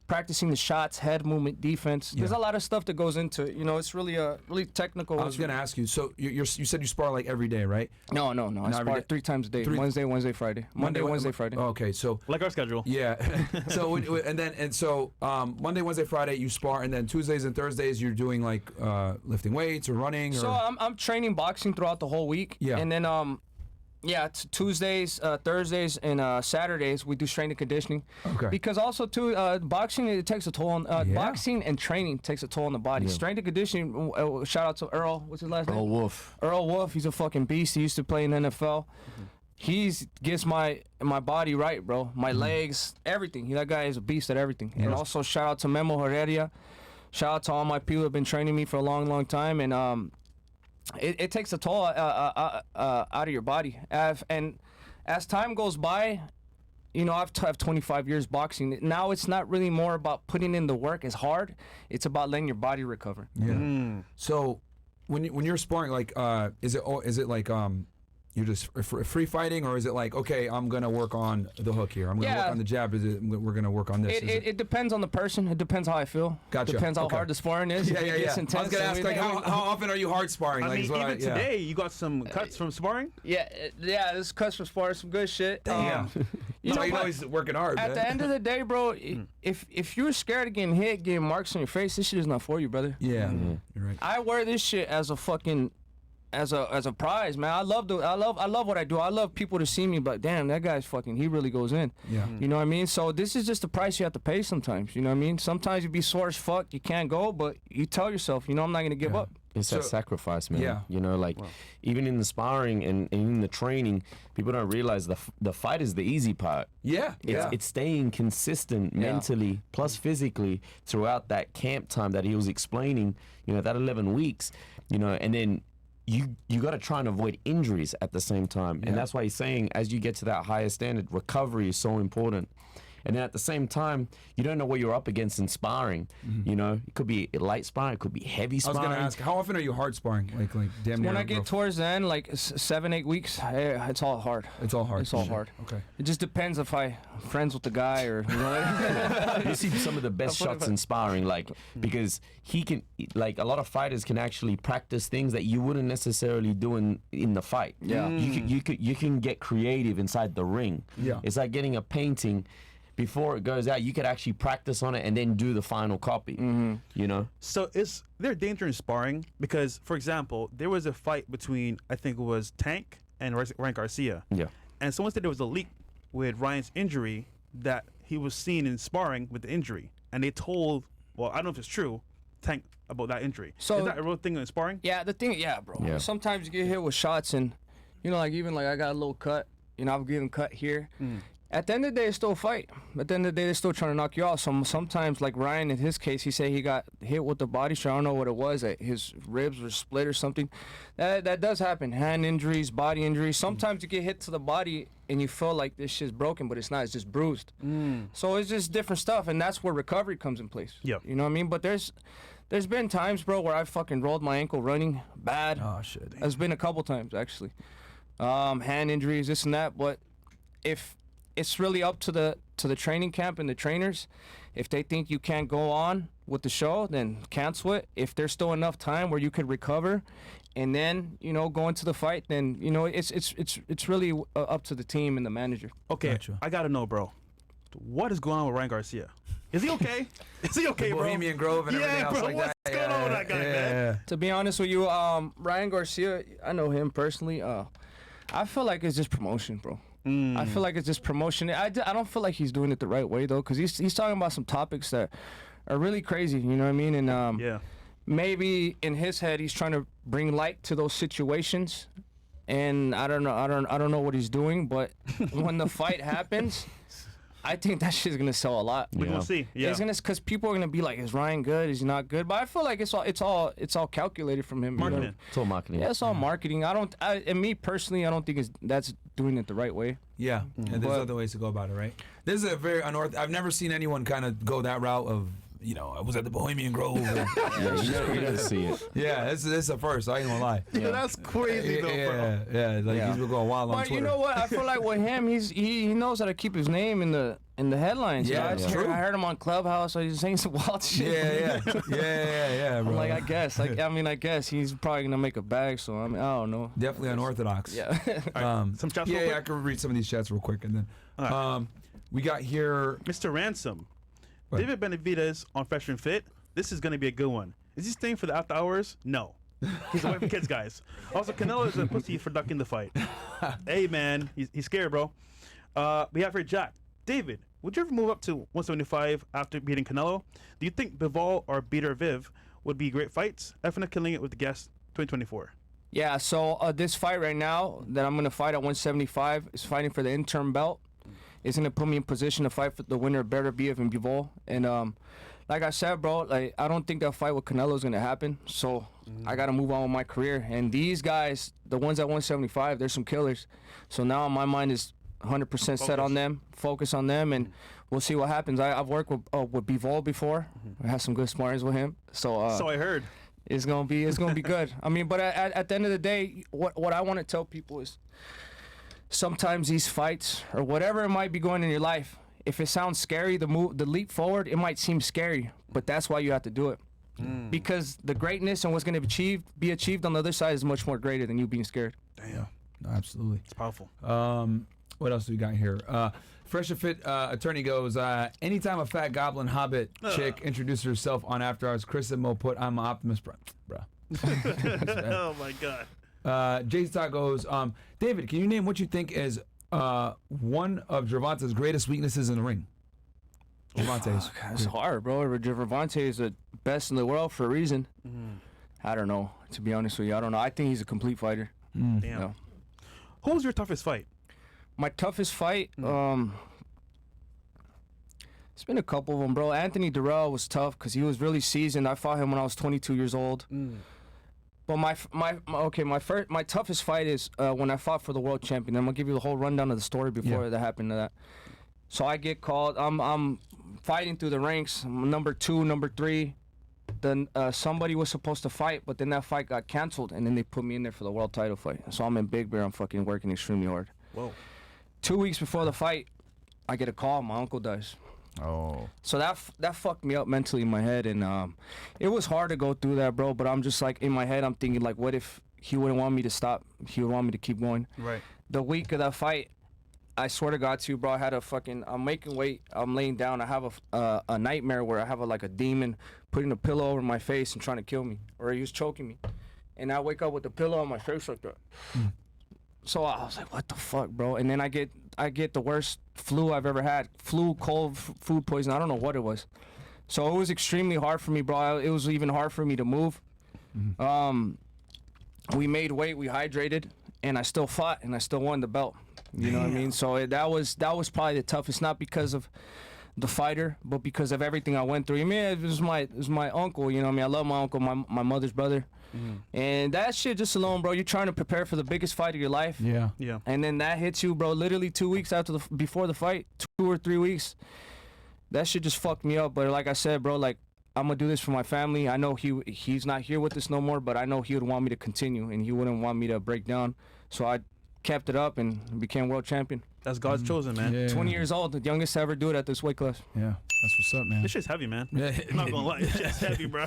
practicing the shots, head movement, defense. There's a lot of stuff that goes into it. It's really technical. I was going to ask you, so you said you spar like every day, right? No. I spar 3 times a day. Wednesday, Friday. Monday, Wednesday, Friday. Okay, so... Like our schedule. Yeah. So Monday, Wednesday, Friday you spar, and then Tuesdays and Thursdays you're doing like lifting weights or running? So I'm training boxing throughout the whole week. Yeah. And then... it's Tuesdays, Thursdays, and Saturdays we do strength and conditioning. Okay. Because also too, boxing it takes a toll on boxing and training takes a toll on the body. Yeah. Strength and conditioning. Shout out to Earl. What's his last name? Earl Wolf. He's a fucking beast. He used to play in the NFL. He gets my body right, bro. My legs, everything. That guy is a beast at everything. And also shout out to Memo Heredia. Shout out to all my people who have been training me for a long, long time. And It takes a toll out of your body. And as time goes by, I've 25 years boxing. Now it's not really more about putting in the work as hard. It's about letting your body recover. Yeah. So when you're sparring, like, is it like You're just free fighting, or is it like, okay, I'm gonna work on the hook here. I'm gonna work on the jab. We're gonna work on this. It depends on the person. It depends how I feel. Gotcha. Depends how hard the sparring is. Yeah. It's I intense. was gonna ask, like, how often are you hard sparring? I Like, mean, is what even today, you got some cuts from sparring. Yeah, this cuts from sparring, some good shit. Damn. You know, you know but he's working hard. at man. the end of the day, bro, if you're scared of getting hit, getting marks on your face, this shit is not for you, brother. Yeah, you're right. I wear this shit as a fucking as a prize, man. I love what I do. I love people to see me, but damn, that guy's fucking. He really goes in. Yeah. You know what I mean? So this is just the price you have to pay sometimes. You know what I mean? Sometimes you be sore as fuck, you can't go, but you tell yourself, you know, I'm not gonna give up. It's that sacrifice, man. Yeah. You know, like even in the sparring and in the training, people don't realize the fight is the easy part. Yeah. It's staying consistent mentally plus physically throughout that camp time that he was explaining, you know, that 11 weeks, you know, and then you got to try and avoid injuries at the same time. And that's why he's saying as you get to that higher standard, recovery is so important. And then at the same time, you don't know what you're up against in sparring. You know, it could be light sparring, it could be heavy sparring. I was gonna ask, how often are you hard sparring? Like damn near. When I get towards the end, like 7-8 weeks, it's all hard. It's all hard. It's all hard. Okay. It just depends if I'm friends with the guy or, you know. You see some of the best shots in sparring, like, because he can, like, a lot of fighters can actually practice things that you wouldn't necessarily do in the fight. Yeah. You can get creative inside the ring. Yeah. It's like getting a painting. Before it goes out, you could actually practice on it and then do the final copy. You know. So is there danger in sparring? Because, for example, there was a fight between, I think it was Tank and Ryan Garcia. Yeah. And someone said there was a leak with Ryan's injury that he was seen in sparring with the injury. And they told, well, I don't know if it's true, Tank about that injury. So- is that a real thing in sparring? Yeah, bro. Yeah. Sometimes you get hit with shots and, you know, like even like I got a little cut, you know, I'm getting cut here. At the end of the day, it's still a fight. At the end of the day, they're still trying to knock you out. Sometimes, like Ryan, in his case, he said he got hit with the body shot. I don't know what it was. That his ribs were split or something. That does happen. Hand injuries, body injuries. Sometimes you get hit to the body and you feel like this shit's broken, but it's not. It's just bruised. So it's just different stuff, and that's where recovery comes in place. Yep. You know what I mean? But there's been times, bro, where I fucking rolled my ankle running bad. Oh shit. There's been a couple times actually. Hand injuries, this and that. But if it's really up to the training camp and the trainers. If they think you can't go on with the show, then cancel it. If there's still enough time where you could recover, and then you know go into the fight, then you know it's really up to the team and the manager. Okay, Gotcha. I got to know, bro. What is going on with Ryan Garcia? Is he okay? Is he okay, bro? Bohemian Grove and everything else bro, like what's that. going on with that guy, man? To be honest with you, Ryan Garcia, I know him personally. I feel like it's just promotion, bro. I feel like it's just promotion. I don't feel like he's doing it the right way though, because he's talking about some topics that are really crazy. You know what I mean? And maybe in his head he's trying to bring light to those situations, and I don't know what he's doing. But when the fight happens, I think that shit's gonna sell a lot. We're going to see. Yeah. It's gonna, because people are gonna be like, is Ryan good? Is he not good? But I feel like it's all calculated from him. Marketing. You know? It's all marketing. Yeah, it's all marketing. And me personally, I don't think that's doing it the right way. Yeah, and there's other ways to go about it, right? This is a very unorthodox. I've never seen anyone kind of go that route of, you know, I was at the Bohemian Grove. And, You don't see it. yeah, this is a first. I ain't gonna lie. Yeah, that's crazy, though, bro. Yeah, like he's been going wild on But Twitter. you know what? I feel like with him, he knows how to keep his name in the headlines. Yeah, I it's true. heard him on Clubhouse. So he's saying some wild shit. Yeah, bro. I'm like, I guess he's probably gonna make a bag. So I don't know. Definitely unorthodox. Yeah. Some chats real Yeah, quick? I can read some of these chats real quick, and then All we got here. Mr. Ransom. What? David Benavidez on Fresh&Fit. This is going to be a good one. Is he staying for the after hours? No. He's away from kids, guys. Also, Canelo is a pussy for ducking the fight. Hey, man. He's scared, bro. We have here Jack. David, would you ever move up to 175 after beating Canelo? Do you think Bivol or Beater Viv would be great fights? Effing killing it with the guest 2024. Yeah. So this fight right now that I'm gonna fight at 175 is fighting for the interim belt. It's gonna put me in position to fight for the winner of Benavidez and Bivol. And like I said, bro, like I don't think that fight with Canelo is gonna happen. So I gotta move on with my career. And these guys, the ones at 175, they're some killers. So now my mind is 100% set on them, focus on them, and we'll see what happens. I've worked with Bivol before. I had some good sparrings with him. So So I heard. It's gonna be good. I mean, but at the end of the day, what I want to tell people is, sometimes these fights or whatever it might be going in your life, if it sounds scary, the leap forward, it might seem scary, but that's why you have to do it. Because the greatness and what's going to be achieved on the other side is much more greater than you being scared. Damn. No, absolutely. It's powerful. What else do we got here? Fresh and Fit attorney goes, anytime a fat goblin hobbit chick introduces herself on After Hours, Chris and Mo put, I'm an optimist, bro. Oh, my God. Jason Todd goes, David, can you name what you think is one of Gervonta's greatest weaknesses in the ring? Gervonta's. It's hard, bro. Gervonta is the best in the world for a reason. I don't know, to be honest with you. I don't know. I think he's a complete fighter. Damn. Yeah. Who was your toughest fight? My toughest fight, it's been a couple of them, bro. Anthony Durrell was tough because he was really seasoned. I fought him when I was 22 years old. But my toughest fight is when I fought for the world champion. I'm gonna give you the whole rundown of the story before that happened to that. So I get called. I'm fighting through the ranks. I'm number 2, number 3. Then somebody was supposed to fight, but then that fight got canceled, and then they put me in there for the world title fight. So I'm in Big Bear. I'm fucking working extremely hard. Whoa. 2 weeks before the fight, I get a call. My uncle dies. Oh. So that fucked me up mentally in my head, and it was hard to go through that, bro. But I'm just like, in my head, I'm thinking like, what if he wouldn't want me to stop? He would want me to keep going. Right. The week of that fight, I swear to God, too, bro, I had I'm making weight. I'm laying down. I have a nightmare where I have a demon putting a pillow over my face and trying to kill me, or he was choking me, and I wake up with the pillow on my face like that. So I was like, what the fuck, bro? And then I get the worst flu I've ever had. Flu, cold, food poison. I don't know what it was. So it was extremely hard for me, bro. It was even hard for me to move. We made weight, we hydrated, and I still fought, and I still won the belt. You know what I mean? So that was probably the toughest, not because of the fighter, but because of everything I went through. I mean, it was my uncle, you know what I mean? I love my uncle, my mother's brother. And that shit just alone, bro, you're trying to prepare for the biggest fight of your life. Yeah. Yeah. And then that hits you, bro, literally 2 weeks before the fight, 2 or 3 weeks. That shit just fucked me up. But like I said, bro, like, I'm gonna do this for my family. I know he's not here with us no more, but I know he would want me to continue, and he wouldn't want me to break down. So I kept it up and became world champion. That's God's chosen, man. Yeah. 20 years old, the youngest to ever do it at this weight class. Yeah. That's what's up, man. This shit's heavy, man. Yeah. I'm not gonna lie. This shit's heavy, bro.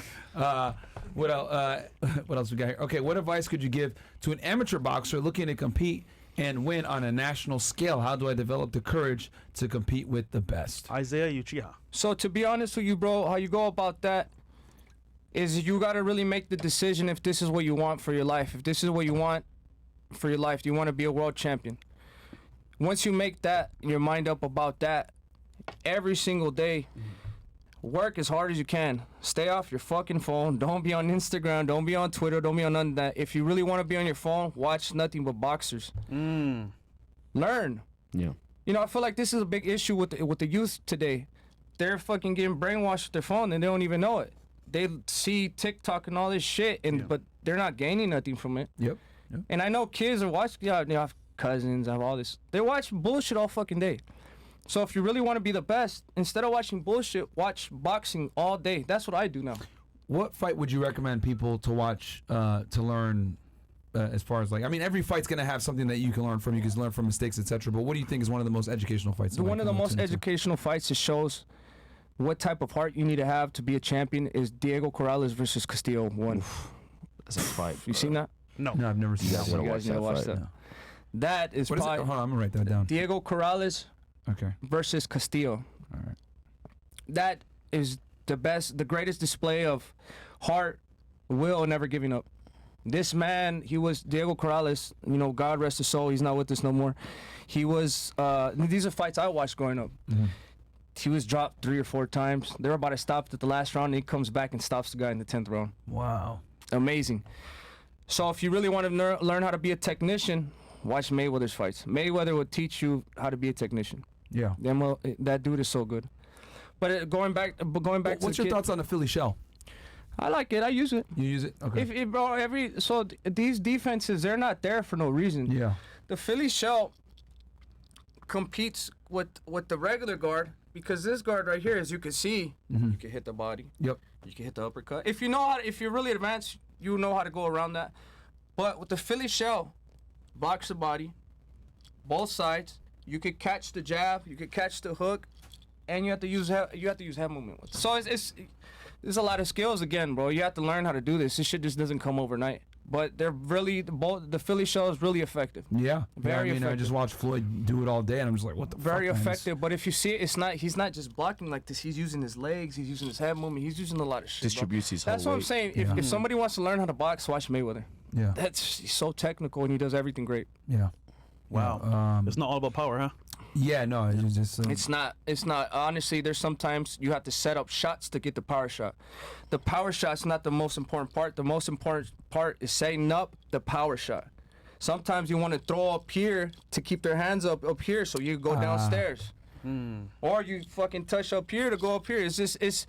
What else we got here? Okay, what advice could you give to an amateur boxer looking to compete and win on a national scale? How do I develop the courage to compete with the best? Isaiah Uchiha. So to be honest with you, bro, how you go about that is you got to really make the decision if this is what you want for your life. If this is what you want for your life, do you want to be a world champion? Once you make your mind up about that, every single day, work as hard as you can. Stay off your fucking phone. Don't be on Instagram. Don't be on Twitter. Don't be on none of that. If you really want to be on your phone, watch nothing but boxers. Learn. Yeah. You know, I feel like this is a big issue with the youth today. They're fucking getting brainwashed with their phone and they don't even know it. They see TikTok and all this shit, but they're not gaining nothing from it. Yep. And I know kids are watching. I have cousins. I have all this. They watch bullshit all fucking day. So if you really want to be the best, instead of watching bullshit, watch boxing all day. That's what I do now. What fight would you recommend people to watch to learn? As far as every fight's gonna have something that you can learn from. You can learn from mistakes, etc. But what do you think is one of the most educational fights? One of the most educational fights that shows what type of heart you need to have to be a champion is Diego Corrales versus Castillo 1. That's a fight. You seen that? No. No, I've never seen that. You guys need to watch that. No. That is What is it? probably Hold on, I'm gonna write that down. Diego Corrales Okay. versus Castillo. All right. That is the greatest display of heart, will, never giving up. This man, he was Diego Corrales, you know, God rest his soul, he's not with us no more. He was, these are fights I watched growing up. He was dropped 3 or 4 times. They were about to stop at the last round, and he comes back and stops the guy in the 10th round. Wow. Amazing. So if you really want to learn how to be a technician, watch Mayweather's fights. Mayweather will teach you how to be a technician. Yeah. That dude is so good. But going back to What's your thoughts on the Philly shell? I like it. I use it. You use it? Okay. These defenses, they're not there for no reason. Yeah. The Philly shell competes with the regular guard because this guard right here, as you can see, you can hit the body. Yep. You can hit the uppercut. If you know how, if you're really advanced, you know how to go around that. But with the Philly shell, blocks the body, both sides. You could catch the jab, you could catch the hook, and you have to use head movement with it. So there's a lot of skills again, bro. You have to learn how to do this. This shit just doesn't come overnight. But they're really the Philly shell is really effective. Yeah. Very I effective. just watched Floyd do it all day, and I'm just like, what the fuck, Very man? effective. But if you see it, he's not just blocking like this. He's using his legs. He's using his head movement. He's using a lot of shit. Distributes his That's whole what I'm weight. saying. Yeah. If somebody wants to learn how to box, watch Mayweather. Yeah. He's so technical and he does everything great. Yeah. Wow. Yeah, It's not all about power, huh? yeah, no, it's just It's not. Honestly, there's sometimes you have to set up shots to get the power shot. The power shot's not the most important part. The most important part is setting up the power shot. Sometimes you want to throw up here to keep their hands up here so you go downstairs. Or you fucking touch up here to go up here. It's just it's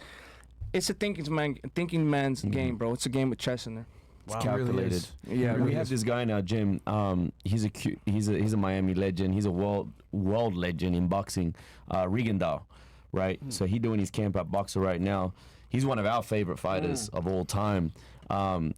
a thinking man's game, bro. It's a game of chess in there. Wow. Calculated. Yeah, we have this guy in our gym. He's a Miami legend. He's a world legend in boxing. Rigondeaux, right? So he doing his camp at Boxer right now. He's one of our favorite fighters of all time. Even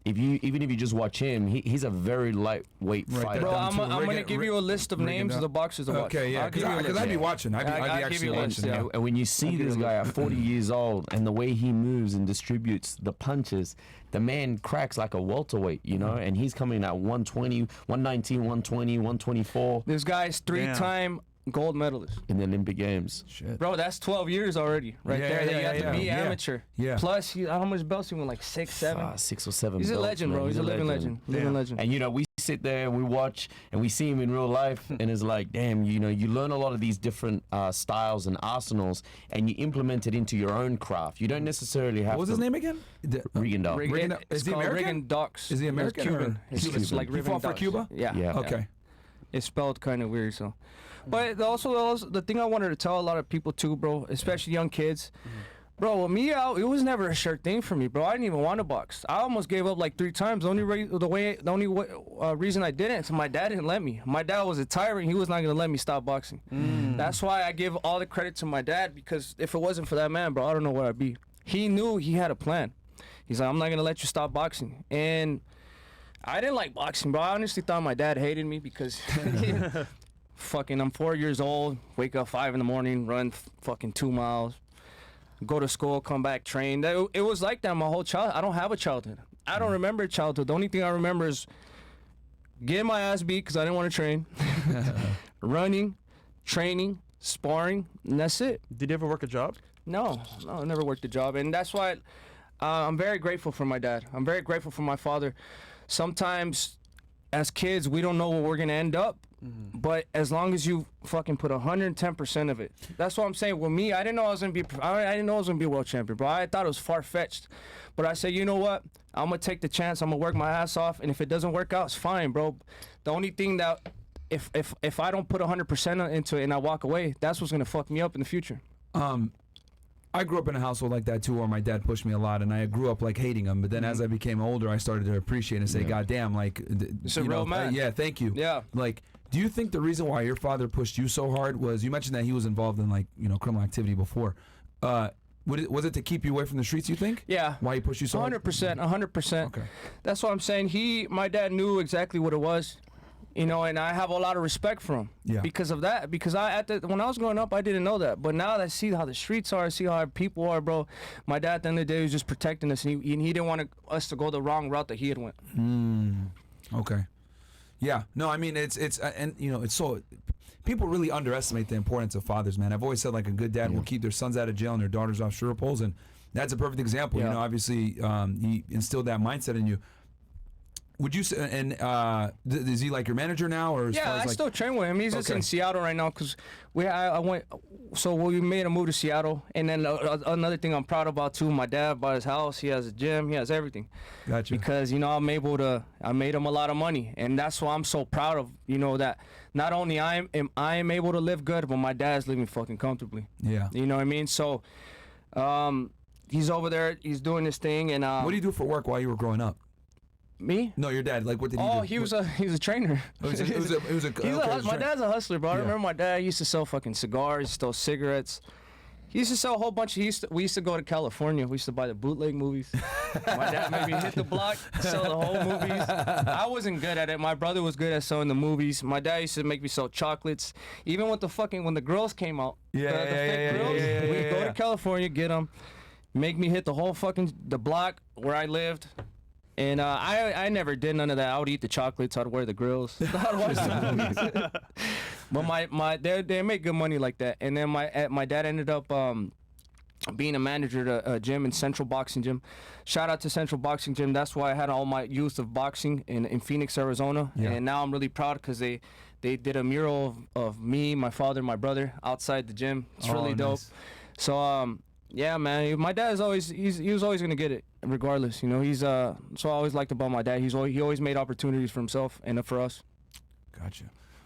if you just watch him, he's a very lightweight Right, fighter. Bro, down I'm to gonna give you a list of names of the boxers to watch. Okay, yeah, I'll give you a because list. I'd be watching. I'd be I'll give actually you a list, watching. yeah. And when you see this guy at 40 years old and the way he moves and distributes the punches, the man cracks like a welterweight, you know, and he's coming at 120, 119, 120, 124 This guy's three-time gold medalist. in the Olympic Games. Shit. Bro, that's 12 years already, right Yeah, there. yeah, That you have yeah, to be yeah. amateur. Yeah. Plus, how much belts he won? Like 6, 7. 6 or 7 He's a belts, legend, man. bro. He's a living legend. Living legend. And you know, we sit there and we watch and we see him in real life, and it's like, damn, you know, you learn a lot of these different styles and arsenals, and you implement it into your own craft. You don't necessarily have. What was to his name again? Rigondeaux. Rigondeaux. It's Is he called American? Rigondeaux. Is he American It's Cuban. or- It's Cuban. like He fought for Rigondeaux. Cuba? Yeah. Yeah. Okay. It's spelled kind of weird, so. But also the thing I wanted to tell a lot of people too, bro, especially young kids. Bro, with me out, it was never a sure thing for me, bro. I didn't even want to box. I almost gave up like 3 times. The only reason I didn't is my dad didn't let me. My dad was a tyrant. He was not gonna let me stop boxing. That's why I give all the credit to my dad, because if it wasn't for that man, bro, I don't know where I'd be. He knew he had a plan. He's like, I'm not gonna let you stop boxing. And I didn't like boxing, bro. I honestly thought my dad hated me because fucking I'm 4 years old, wake up 5 in the morning, run fucking 2 miles, go to school, come back, train. It was like that my whole childhood. I don't have a childhood. I don't remember childhood. The only thing I remember is getting my ass beat because I didn't want to train, running, training, sparring, and that's it. Did you ever work a job? No, I never worked a job, and that's why I'm very grateful for my dad. I'm very grateful for my father. Sometimes, as kids, we don't know where we're gonna end up, but as long as you fucking put 110% of it, that's what I'm saying. With me, I didn't know I was gonna be. I didn't know I was gonna be a world champion, bro. I thought it was far fetched, but I said, you know what? I'm gonna take the chance. I'm gonna work my ass off, and if it doesn't work out, it's fine, bro. The only thing that if I don't put 100% into it and I walk away, that's what's gonna fuck me up in the future. I grew up in a household like that too, where my dad pushed me a lot, and I grew up like hating him. But then as I became older, I started to appreciate and say, "God damn, like, It's a real man." Yeah, thank you. Yeah. Like, do you think the reason why your father pushed you so hard was, you mentioned that he was involved in like, criminal activity before? Was it to keep you away from the streets? You think? Yeah. Why he pushed you so hard? 100%, 100%. Okay. That's what I'm saying. My dad knew exactly what it was, and I have a lot of respect for him. Yeah. Because of that. Because when I was growing up, I didn't know that. But now that I see how the streets are, I see how our people are, bro. My dad at the end of the day was just protecting us, and he didn't want us to go the wrong route that he had went. Okay. Yeah. No, I mean it's and it's so people really underestimate the importance of fathers, man. I've always said like a good dad will keep their sons out of jail and their daughters off sugar poles, and that's a perfect example. Yeah. Obviously he instilled that mindset in you. Would you say, and is he like your manager now, or as Yeah, far as I like, still train with him. He's just Okay. in Seattle right now because we made a move to Seattle. And then another thing I'm proud about too, my dad bought his house. He has a gym. He has everything. Gotcha. Because I made him a lot of money, and that's why I'm so proud of that. Not only I am able to live good, but my dad's living fucking comfortably. Yeah. You know what I mean? So, he's over there. He's doing this thing, and What do you do for work while you were growing up? me? No, your dad. Like, what did he do? Oh, he was a trainer. It was a He's okay, my train- dad's a hustler, bro. I Yeah. remember my dad used to sell fucking cigars, stole cigarettes. He used to sell a whole bunch. We used to go to California. We used to buy the bootleg movies. My dad made me hit the block, sell the whole movies. I wasn't good at it. My brother was good at selling the movies. My dad used to make me sell chocolates. Even with when the grills came out, the fake grills, we'd go to California, get them, make me hit the whole the block where I lived. And I never did none of that. I would eat the chocolates. I'd wear the grills. I'd watch the movies. But they make good money like that. And then my dad ended up being a manager at a gym in Central Boxing Gym. Shout out to Central Boxing Gym. That's why I had all my youth of boxing in Phoenix, Arizona. Yeah. And now I'm really proud because they did a mural of me, my father, my brother outside the gym. It's really dope. Nice. So yeah, man. My dad he was always gonna get it, regardless. You know, so I always liked about my dad. He always made opportunities for himself and for us. Gotcha.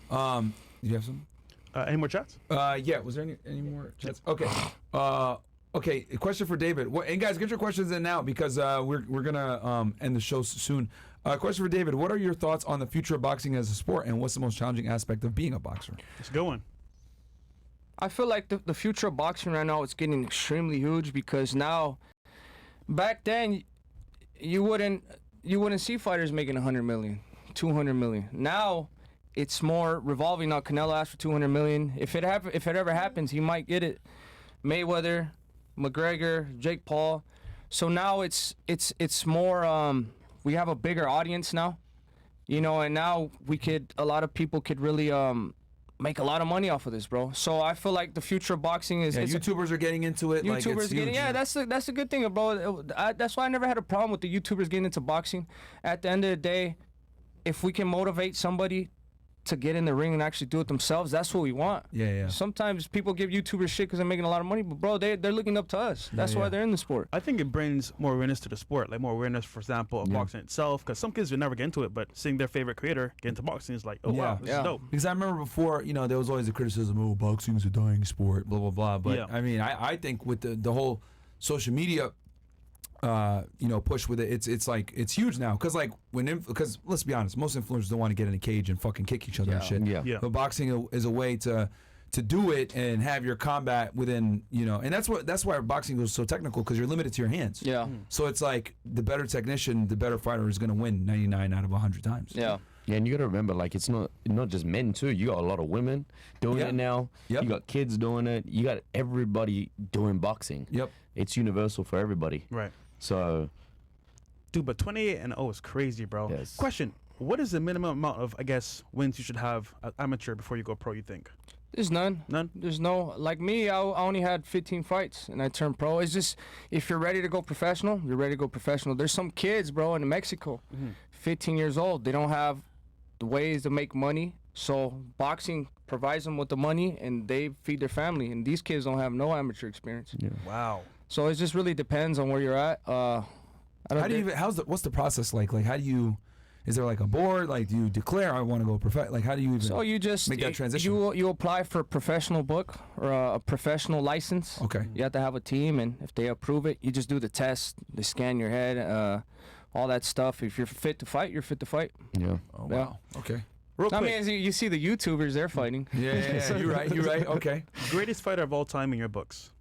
Do you have some? Any more chats? Yeah. Was there any more chats? Okay. Okay. A question for David. And guys, get your questions in now because we're gonna end the show soon. Question for David. What are your thoughts on the future of boxing as a sport, and what's the most challenging aspect of being a boxer? It's a good one. I feel like the future of boxing right now is getting extremely huge because now, back then, you wouldn't see fighters making 100 million, 200 million. Now, it's more revolving. Now Canelo asked for 200 million. If it ever happens, he might get it. Mayweather, McGregor, Jake Paul. So now it's more. We have a bigger audience now, you know, and now a lot of people could really make a lot of money off of this, bro. So I feel like the future of boxing is YouTubers are getting into it. YouTubers that's a good thing, bro. That's why I never had a problem with the YouTubers getting into boxing. At the end of the day, if we can motivate somebody to get in the ring and actually do it themselves, that's what we want. Yeah. Sometimes people give YouTubers shit because they're making a lot of money, but bro, they're looking up to us. That's why they're in the sport. I think it brings more awareness to the sport, like more awareness, for example, of boxing itself. Because some kids would never get into it, but seeing their favorite creator get into boxing is like, oh wow, this is dope. Because I remember before, you know, there was always the criticism, oh, boxing is a dying sport, blah blah blah. But I mean, I think with the whole social media push with it, it's like it's huge now because because let's be honest, most influencers don't want to get in a cage and fucking kick each other and shit. Yeah. But boxing is a way to do it and have your combat within, you know, and that's why boxing goes so technical because you're limited to your hands. Yeah. So it's like the better technician, the better fighter is going to win 99 out of 100 times. Yeah. Yeah, and you got to remember, like, it's not just men too. You got a lot of women doing it now. Yep. You got kids doing it. You got everybody doing boxing. Yep. It's universal for everybody. Right. So, dude, but 28-0 is crazy, bro. Yes. Question: what is the minimum amount of, I guess, wins you should have amateur before you go pro? You think? There's none. None? There's no, like me, I only had 15 fights and I turned pro. It's just, if you're ready to go professional, you're ready to go professional. There's some kids, bro, in Mexico, 15 years old. They don't have the ways to make money. So boxing provides them with the money and they feed their family. And these kids don't have no amateur experience. yeah. Wow. So it just really depends on where you're at. What's the process like? Like, is there like a board? Like, do you declare I want to go professional? Like, how do you even So you just make that transition? You apply for a professional book or a professional license. Okay. You have to have a team, and if they approve it, you just do the test. They scan your head, all that stuff. If you're fit to fight, you're fit to fight. Yeah. Oh, wow. Okay. Real quick. I mean, you see the YouTubers, they're fighting. Yeah. You're right. Okay. Greatest fighter of all time in your books?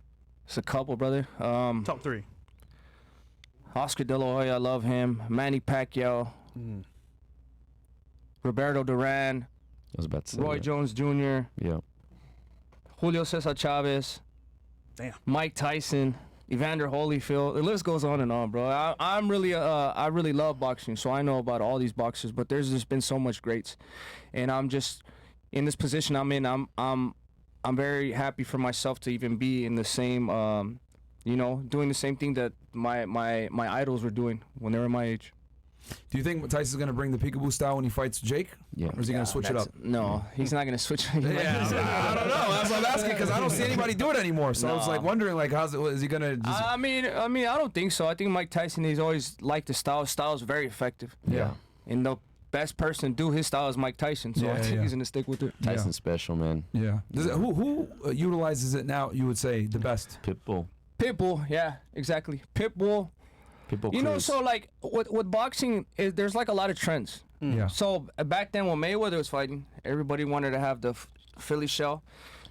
It's a couple, brother. Top 3. Oscar De La Hoya, I love him. Manny Pacquiao. Roberto Duran. I was about to say Roy that. Jones Jr. Yeah. Julio Cesar Chavez. Damn. Mike Tyson. Evander Holyfield. The list goes on and on, bro. I really love boxing, so I know about all these boxers, but there's just been so much greats. And I'm just in this position I'm in, I'm very happy for myself to even be in the same doing the same thing that my idols were doing when they were my age. Do you think Tyson's going to bring the peekaboo style when he fights Jake? Yeah. Or is he going to switch it up? No, he's not going to switch. I don't know. That's what I'm asking because I don't see anybody do it anymore. So I was like wondering, like, is he going to just... I mean, I don't think so. I think Mike Tyson, he's always liked the style. His style is very effective. Yeah. And the best person to do his style is Mike Tyson. So I think he's going to stick with it. Tyson's special, man. Yeah. Who utilizes it now, you would say, the best? Pitbull. Pitbull, yeah, exactly. Pitbull. Pitbull. Know, so like with boxing, there's like a lot of trends. Yeah. So back then when Mayweather was fighting, everybody wanted to have the Philly shell.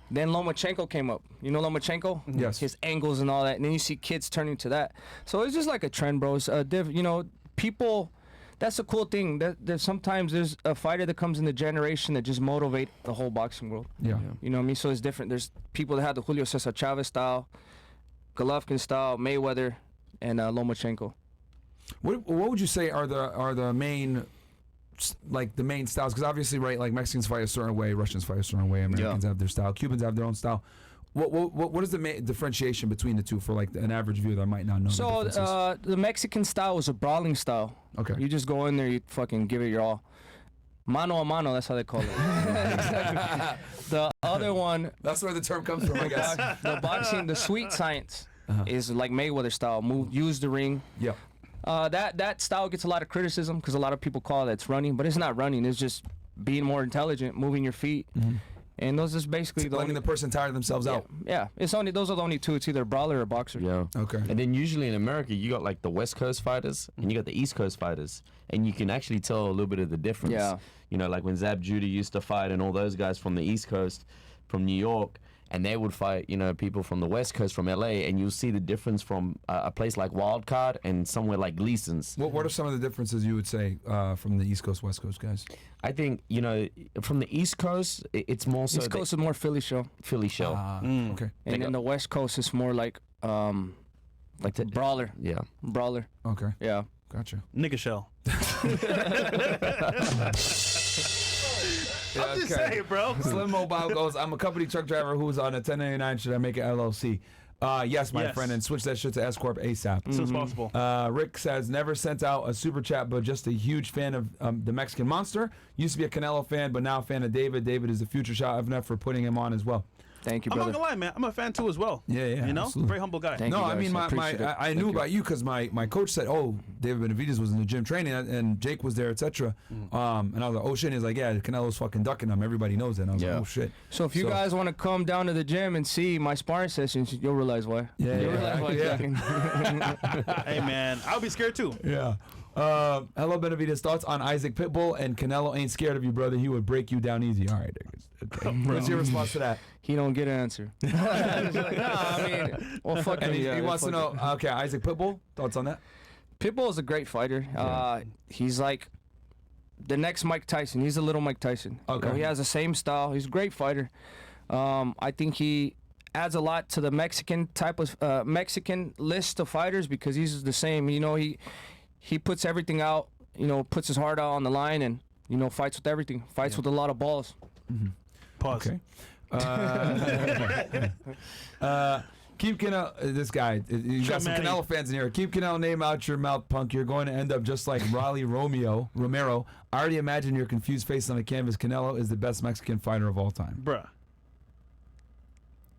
Then Lomachenko came up. You know Lomachenko? Yes. His angles and all that. And then you see kids turning to that. So it's just like a trend, bro. It's you know, people. That's the cool thing. That sometimes there's a fighter that comes in the generation that just motivate the whole boxing world. Yeah. You know what I mean? So it's different. There's people that have the Julio Cesar Chavez style, Golovkin style, Mayweather, and Lomachenko. What would you say are the main, like the main styles? Because obviously, right, like Mexicans fight a certain way, Russians fight a certain way, Americans have their style, Cubans have their own style. What is the main differentiation between the two for like an average viewer that might not know? So the differences? the Mexican style is a brawling style. Okay. You just go in there, you fucking give it your all. Mano a mano, that's how they call it. The other one, That's where the term comes from, I guess. the boxing, the sweet science is like Mayweather style. Use the ring. Yeah. That style gets a lot of criticism because a lot of people call it it's running, but it's not running. It's just being more intelligent, moving your feet. And those is basically the Letting only, the person tire themselves out. yeah. It's only those are the only two. It's either a brawler or a boxer. Yeah. Okay. And then usually in America, you got like the West Coast fighters and you got the East Coast fighters, and you can actually tell a little bit of the difference. Yeah. You know, like when Zab Judah used to fight and all those guys from the East Coast, from New York, and they would fight, you know, people from the West Coast, from LA, and you'll see the difference from a place like Wildcard and somewhere like Gleason's. What are some of the differences you would say from the East Coast, West Coast guys? I think, you know, from the East Coast, it's more so East Coast is more Philly show, Philly shell. Okay. and then the West Coast is more like Like the brawler. Yeah. Brawler. Okay. Yeah. Gotcha. Nigga shell. I'm just saying, bro. Slim Mobile goes, I'm a company truck driver who's on a 1099. Should I make an LLC? Yes, my Yes. friend, and switch that shit to S Corp ASAP. As soon as possible. Rick says, never sent out a super chat, but just a huge fan of the Mexican Monster. Used to be a Canelo fan, but now a fan of David. David is the future shot of for putting him on as well. Thank you, I'm not brother. gonna lie, man. I'm a fan too as well. Yeah, You know, absolutely. very humble guy. Thank No, you I guys. mean, I appreciate it. I Thank knew you. about you because my coach said, oh, David Benavidez was in the gym training, and Jake was there, etc. And I was like, oh shit. And he's like, yeah, Canelo's fucking ducking him. Everybody knows that. And I was like, Yeah. oh shit. So if you guys want to come down to the gym and see my sparring sessions, you'll realize why. Yeah, You'll yeah, realize why yeah. he's ducking. Hey, man, I'll be scared too. Yeah. Hello, Benavidez. Thoughts on Isaac Pitbull and Canelo ain't scared of you, brother. He would break you down easy. All right. Okay. What's your response to that? He don't get an answer. Just like, nah, I mean, well, fuck And him. he wants to know, okay, Isaac Pitbull, thoughts on that? Pitbull is a great fighter. He's like the next Mike Tyson. He's a little Mike Tyson. You Okay. know, he has the same style. He's a great fighter. I think he adds a lot to the Mexican type of Mexican list of fighters because he's the same. You know, he puts everything out. You know, puts his heart out on the line and you know fights with everything. Fights with a lot of balls. Pause. Okay. Keep Canelo, this guy, you got some Manny. Canelo fans in here. Keep Canelo name out your mouth, punk. You're going to end up just like Raleigh Romero. I already imagine your confused face on the canvas. Canelo is the best Mexican fighter of all time. Bruh.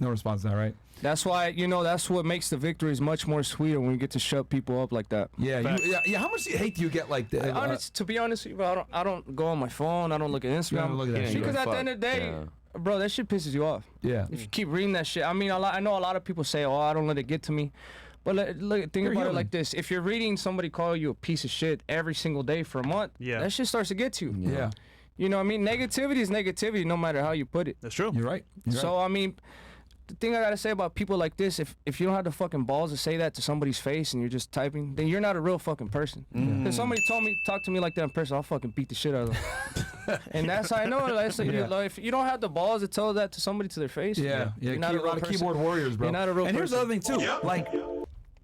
No response to that, right? That's why that's what makes the victories much more sweeter when you get to shut people up like that. Yeah, Facts. yeah. How much hate do you get like that? To be honest with you, bro, I don't go on my phone. I don't look at Instagram. look at that shit. Because at the end of the day, bro, that shit pisses you off. Yeah. If you keep reading that shit, I mean, I know a lot of people say, "Oh, I don't let it get to me," but think You're about human. it like this: if you're reading somebody call you a piece of shit every single day for a month, Yeah. that shit starts to get to you. Yeah. You know what I mean? Negativity is negativity, no matter how you put it. That's true. You're right. So I mean, the thing I gotta say about people like this, if you don't have the fucking balls to say that to somebody's face and you're just typing, then you're not a real fucking person. If somebody talk to me like that in person, I'll fucking beat the shit out of them. And that's how I know. If you don't have the balls to tell that to somebody to their face, Yeah. you're not a a real lot of person. keyboard warriors, bro. You're not a real and here's the person. other thing too. Like,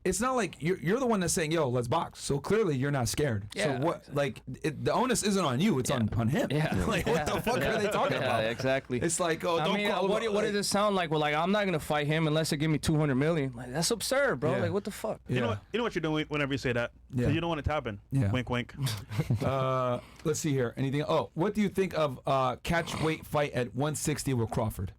it's not like you're the one that's saying, "Yo, let's box." So clearly, you're not scared. Yeah. So what? Like, the onus isn't on you; it's on him. Yeah. Like, what the fuck are they talking Yeah, about? exactly. It's like, oh, I don't mean, call what him, does it sound like? Well, like I'm not gonna fight him unless they give me 200 million. Like that's absurd, bro. Yeah. Like what the fuck? You know what you're doing whenever you say that? 'Cause Yeah. You don't want it to happen. Yeah. Wink, wink. Let's see here. Anything? Oh, what do you think of catch weight fight at 160 with Crawford?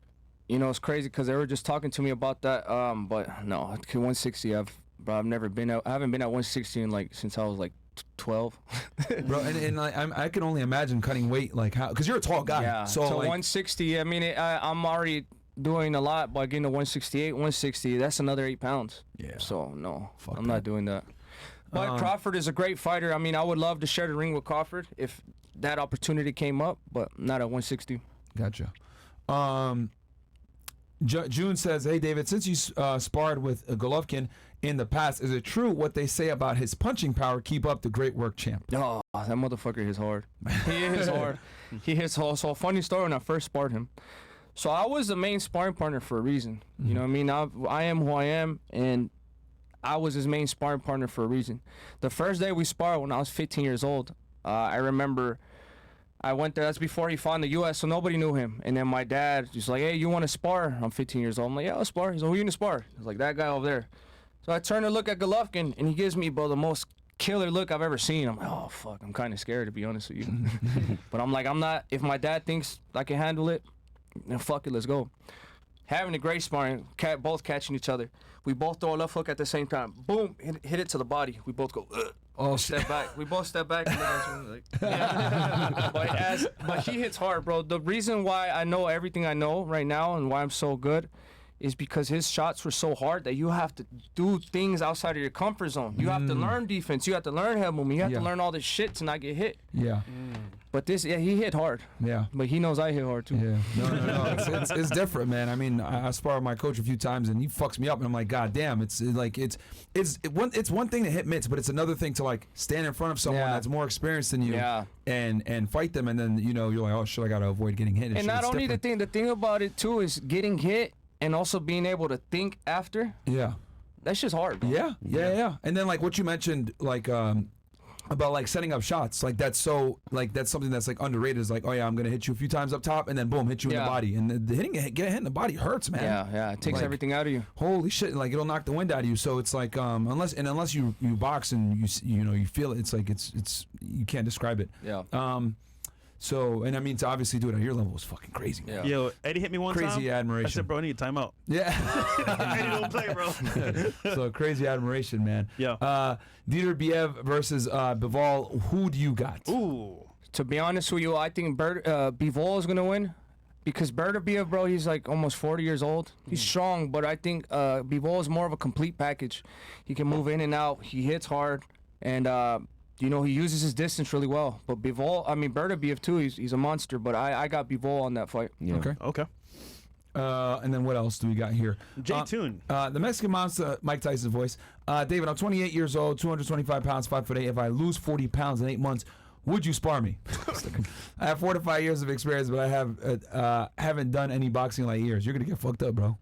You know, it's crazy because they were just talking to me about that. But no, 160. I haven't been at 160 since I was like 12. Bro, and like, I can only imagine cutting weight like how, because you're a tall guy. Yeah. So So like, 160. I mean, I'm already doing a lot by getting to 168, 160. That's another 8 pounds. Yeah. So no, Fuck I'm that. not doing that. But Crawford is a great fighter. I mean, I would love to share the ring with Crawford if that opportunity came up, but not at 160. Gotcha. June says, "Hey David, since you sparred with Golovkin in the past, is it true what they say about his punching power? Keep up the great work, champ." Oh, that motherfucker hits hard. He hits hard. He hits hard. So, funny story, when I first sparred him. So, I was the main sparring partner for a reason. You know what I mean? I am who I am, and I was his main sparring partner for a reason. The first day we sparred when I was 15 years old, I remember I went there. That's before he fought in the U.S., so nobody knew him. And then my dad was like, "Hey, you want to spar?" I'm 15 years old. I'm like, "Yeah, I'll spar." He's like, "Who you going to spar?" I was like, "That guy over there." So I turn to look at Golovkin, and he gives me, bro, the most killer look I've ever seen. I'm like, "Oh, fuck, I'm kind of scared, to be honest with you." But I'm like, I'm not, if my dad thinks I can handle it, then fuck it, let's go. Having a great sparring, both catching each other. We both throw a left hook at the same time. Boom, hit it to the body. We both go, ugh. Oh, step back. We both step back. And like, yeah. but he hits hard, bro. The reason why I know everything I know right now and why I'm so good is because his shots were so hard that you have to do things outside of your comfort zone. You have to learn defense. You have to learn head movement. You have to learn all this shit to not get hit. Yeah. But he hit hard. Yeah. But he knows I hit hard too. Yeah. No. It's different, man. I mean, I sparred with my coach a few times, and he fucks me up, and I'm like, God damn. It's one thing to hit mitts, but it's another thing to like stand in front of someone that's more experienced than you, and fight them, and then you're like, oh shit, I gotta avoid getting hit. And not only the thing about it too is getting hit, and also being able to think after. Yeah. That's just hard, bro. Yeah. And then like what you mentioned, like about like setting up shots, like that's something that's like underrated. Is like, oh yeah, I'm gonna hit you a few times up top, and then boom, hit you in the body, and getting hit in the body hurts, man. Yeah, it takes like, everything out of you. Holy shit, like it'll knock the wind out of you. So it's like unless you box and you feel it, it's like it's you can't describe it. Yeah. So, and I mean, to obviously do it at your level was fucking crazy, man. Yeah. Yo, Eddie hit me one time. Crazy admiration. I said, bro, I need a timeout. Yeah. Eddie don't play, bro. So crazy admiration, man. Yeah. Dieter Biev versus Bivol. Who do you got? Ooh. To be honest with you, I think Bivol is gonna win, because Biev, bro, he's like almost 40 years old. He's strong, but I think Bivol is more of a complete package. He can move in and out. He hits hard, and he uses his distance really well. But Biev too, he's a monster. But I got Bivol on that fight. Yeah. Okay. And then what else do we got here? Jay Toon. The Mexican Monster, Mike Tyson's voice. David, I'm 28 years old, 225 pounds, 5'8". If I lose 40 pounds in 8 months, would you spar me? I have 4 to 5 years of experience, but I haven't done any boxing in like years. You're gonna get fucked up, bro.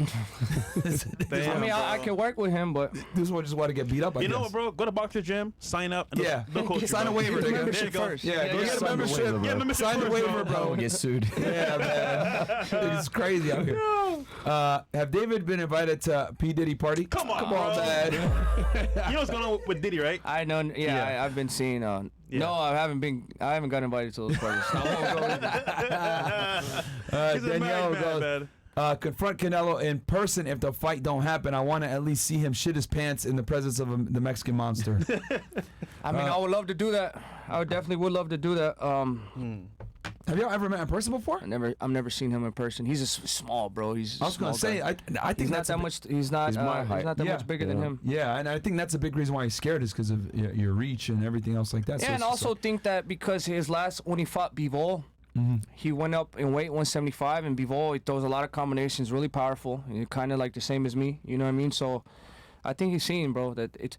I can work with him, but this one just want to get beat up. You know what, bro? Go to Boxer Gym, sign up, and they'll coach you, sign a bro. waiver. Get the nigga. membership There you go. first. Yeah, go get a sign the membership. waiver, bro. Yeah, membership Sign the first, waiver, bro. We'll get sued. Yeah, man. It's crazy out here. Have David been invited to P. Diddy party? Come on, man. You know what's going on with Diddy, right? I know. Yeah. I've been seeing. No, I haven't gotten invited to those parties. I won't go either. He's a Danielle married man, goes, confront Canelo in person if the fight don't happen. I want to at least see him shit his pants in the presence of the Mexican Monster. I mean, I would love to do that. I definitely would love to do that. Have y'all ever met in person before? I've never seen him in person. He's small, bro. I was gonna say, I think he's not that's that much. He's not that Yeah. much bigger than him. Yeah, and I think that's a big reason why he's scared is because of your reach and everything else like that. Yeah, So and it's also just think that because when he fought Bivol, he went up in weight 175, and Bivol, he throws a lot of combinations, really powerful, and kind of like the same as me. You know what I mean? So I think he's seeing, bro, that it's.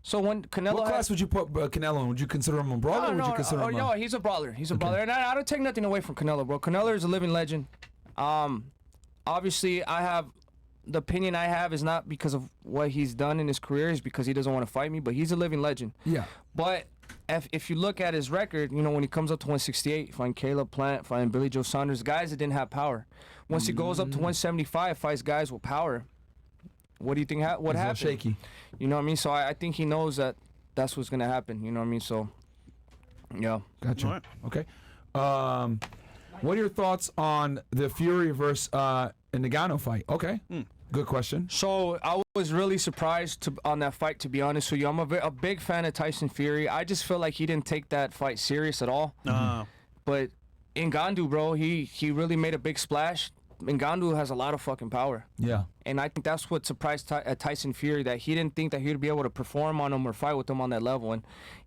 So when Canelo, what class would you put Canelo in? Would you consider him a brawler? Or would you consider him? No, he's a brawler. He's a brawler, and I don't take nothing away from Canelo, bro. Canelo is a living legend. Obviously, the opinion I have is not because of what he's done in his career, is because he doesn't want to fight me. But he's a living legend. Yeah. But if you look at his record, when he comes up to 168, fighting Caleb Plant, fighting Billy Joe Saunders, guys that didn't have power. Once he goes up to 175, fights guys with power. What do you think? What happened? Shaky. You know what I mean? So I think he knows that that's what's gonna happen. You know what I mean? So, yeah. Gotcha. All right. Okay. What are your thoughts on the Fury versus Ngannou fight? Okay. Good question. So I was really surprised on that fight, to be honest with you. I'm a big fan of Tyson Fury. I just feel like he didn't take that fight serious at all. But Ngannou, bro, he really made a big splash. Ngannou has a lot of fucking power. Yeah. And I think that's what surprised Tyson Fury, that he didn't think that he would be able to perform on him or fight with him on that level. And,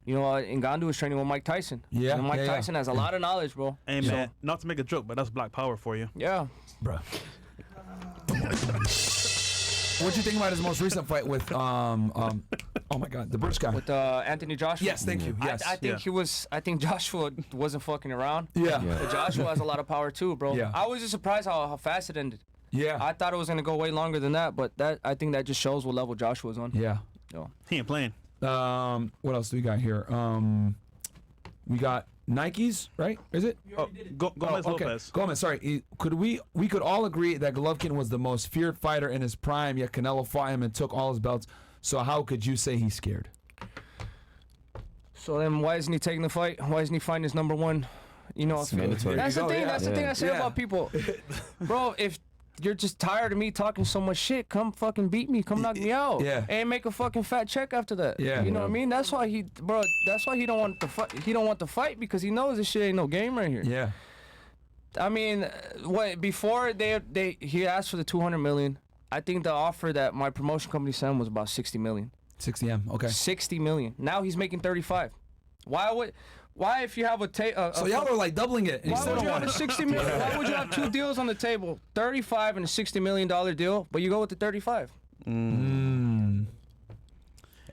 Ngannou was training with Mike Tyson. Yeah. And Mike Tyson has a lot of knowledge, bro. Hey, man, not to make a joke, but that's black power for you. Yeah. Bro. What'd you think about his most recent fight with oh my God, the British guy? With Anthony Joshua. Yes, thank you. Yes. I think he was. I think Joshua wasn't fucking around. Yeah. But Joshua has a lot of power too, bro. Yeah. I was just surprised how fast it ended. Yeah. I thought it was gonna go way longer than that, but I think that just shows what level Joshua's on. Yeah. So. He ain't playing. What else do we got here? We got Nikes, right? Is it? Gomez Lopez. Gomez, sorry. We could all agree that Golovkin was the most feared fighter in his prime, yet Canelo fought him and took all his belts. So how could you say he's scared? So then, why isn't he taking the fight? Why isn't he fighting his number one? You know, mandatory. that's the There you thing. go, That's the thing I say Yeah. about people, bro. If you're just tired of me talking so much shit, come fucking beat me. Come knock me out. Yeah. And make a fucking fat check after that. Yeah. You know what I mean? That's why That's why he don't want the fight. He don't want the fight because he knows this shit ain't no game right here. Yeah. I mean, before he asked for the 200 million. I think the offer that my promotion company sent him was about 60 million. 60 M. Okay. 60 million. Now he's making 35. Why if you have So y'all are like doubling it. And you why still would don't you want have a it. 60 million? Why would you have two deals on the table, 35 and a $60 million deal, but you go with the 35?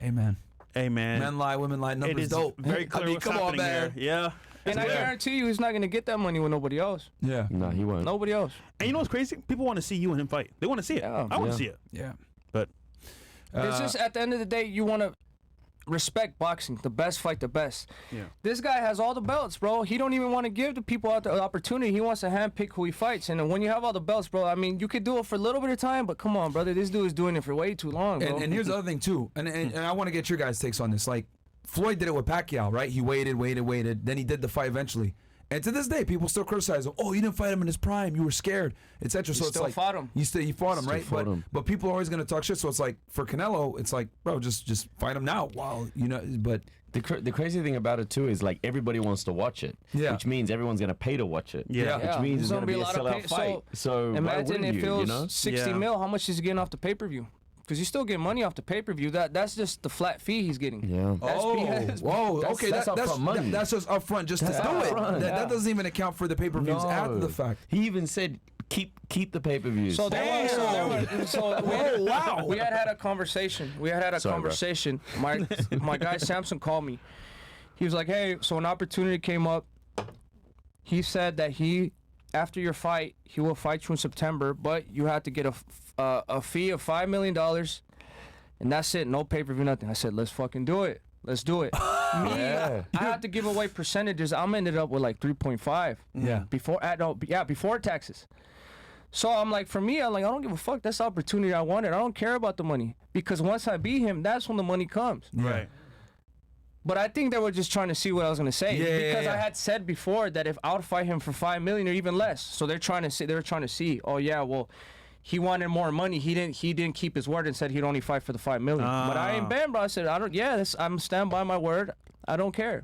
Amen. Hey, man. Men lie, women lie. It Numbers is dope. very clear what's come on, happening man. here. Yeah. And I guarantee you, he's not gonna get that money with nobody else. Yeah. No, he won't. Nobody else. And you know what's crazy? People want to see you and him fight. They want to see it. Yeah. I want to Yeah. see it. Yeah. But It's just at the end of the day, you want to respect boxing. The best fight the best. Yeah. This guy has all the belts, bro. He don't even want to give the people out the opportunity. He wants to handpick who he fights. And when you have all the belts, bro, I mean, you could do it for a little bit of time, but come on, brother. This dude is doing it for way too long, bro. And here's the other thing too, and I want to get your guys' takes on this. Like Floyd did it with Pacquiao, right? He waited, then he did the fight eventually. And to this day, people still criticize him. Oh, you didn't fight him in his prime. You were scared, etc. So it's still like fought him. You fought him, Still right? fought him. But people are always going to talk shit. So it's like for Canelo, it's like, bro, just fight him now. Wow, you know. But The crazy thing about it too is like everybody wants to watch it, Yeah. which means everyone's gonna pay to watch it. Yeah. which means There's it's gonna be a lot of sellout pay- fight. So why imagine wouldn't if it was you know? 60 Yeah. mil. How much is he getting off the pay-per-view? Because you still get money off the pay-per-view. That's just the flat fee he's getting. Yeah. That's BS. whoa, That's- okay, that's upfront money. That's just upfront, just That's to do it. upfront, That yeah. doesn't even account for the pay-per-views after the fact. He even said keep the pay-per-views. So we had a conversation. Sorry, bro. Conversation. My guy Samson called me. He was like, "Hey, so an opportunity came up. He said that after your fight, he will fight you in September, but you have to get a fee of $5 million, and that's it. No pay-per-view, nothing." I said, "Let's fucking do it. Let's do it." Yeah. I have to give away percentages. I'm ended up with like 3.5. Yeah. Before taxes. So I'm like, for me, I'm like, I don't give a fuck. That's the opportunity I wanted. I don't care about the money because once I beat him, that's when the money comes. Right. But I think they were just trying to see what I was gonna say because I had said before that if I would fight him for $5 million or even less, so they were trying to see. Oh yeah, well, he wanted more money. He didn't keep his word and said he'd only fight for the $5 million. But I ain't banned, bro. I said I'm stand by my word. I don't care.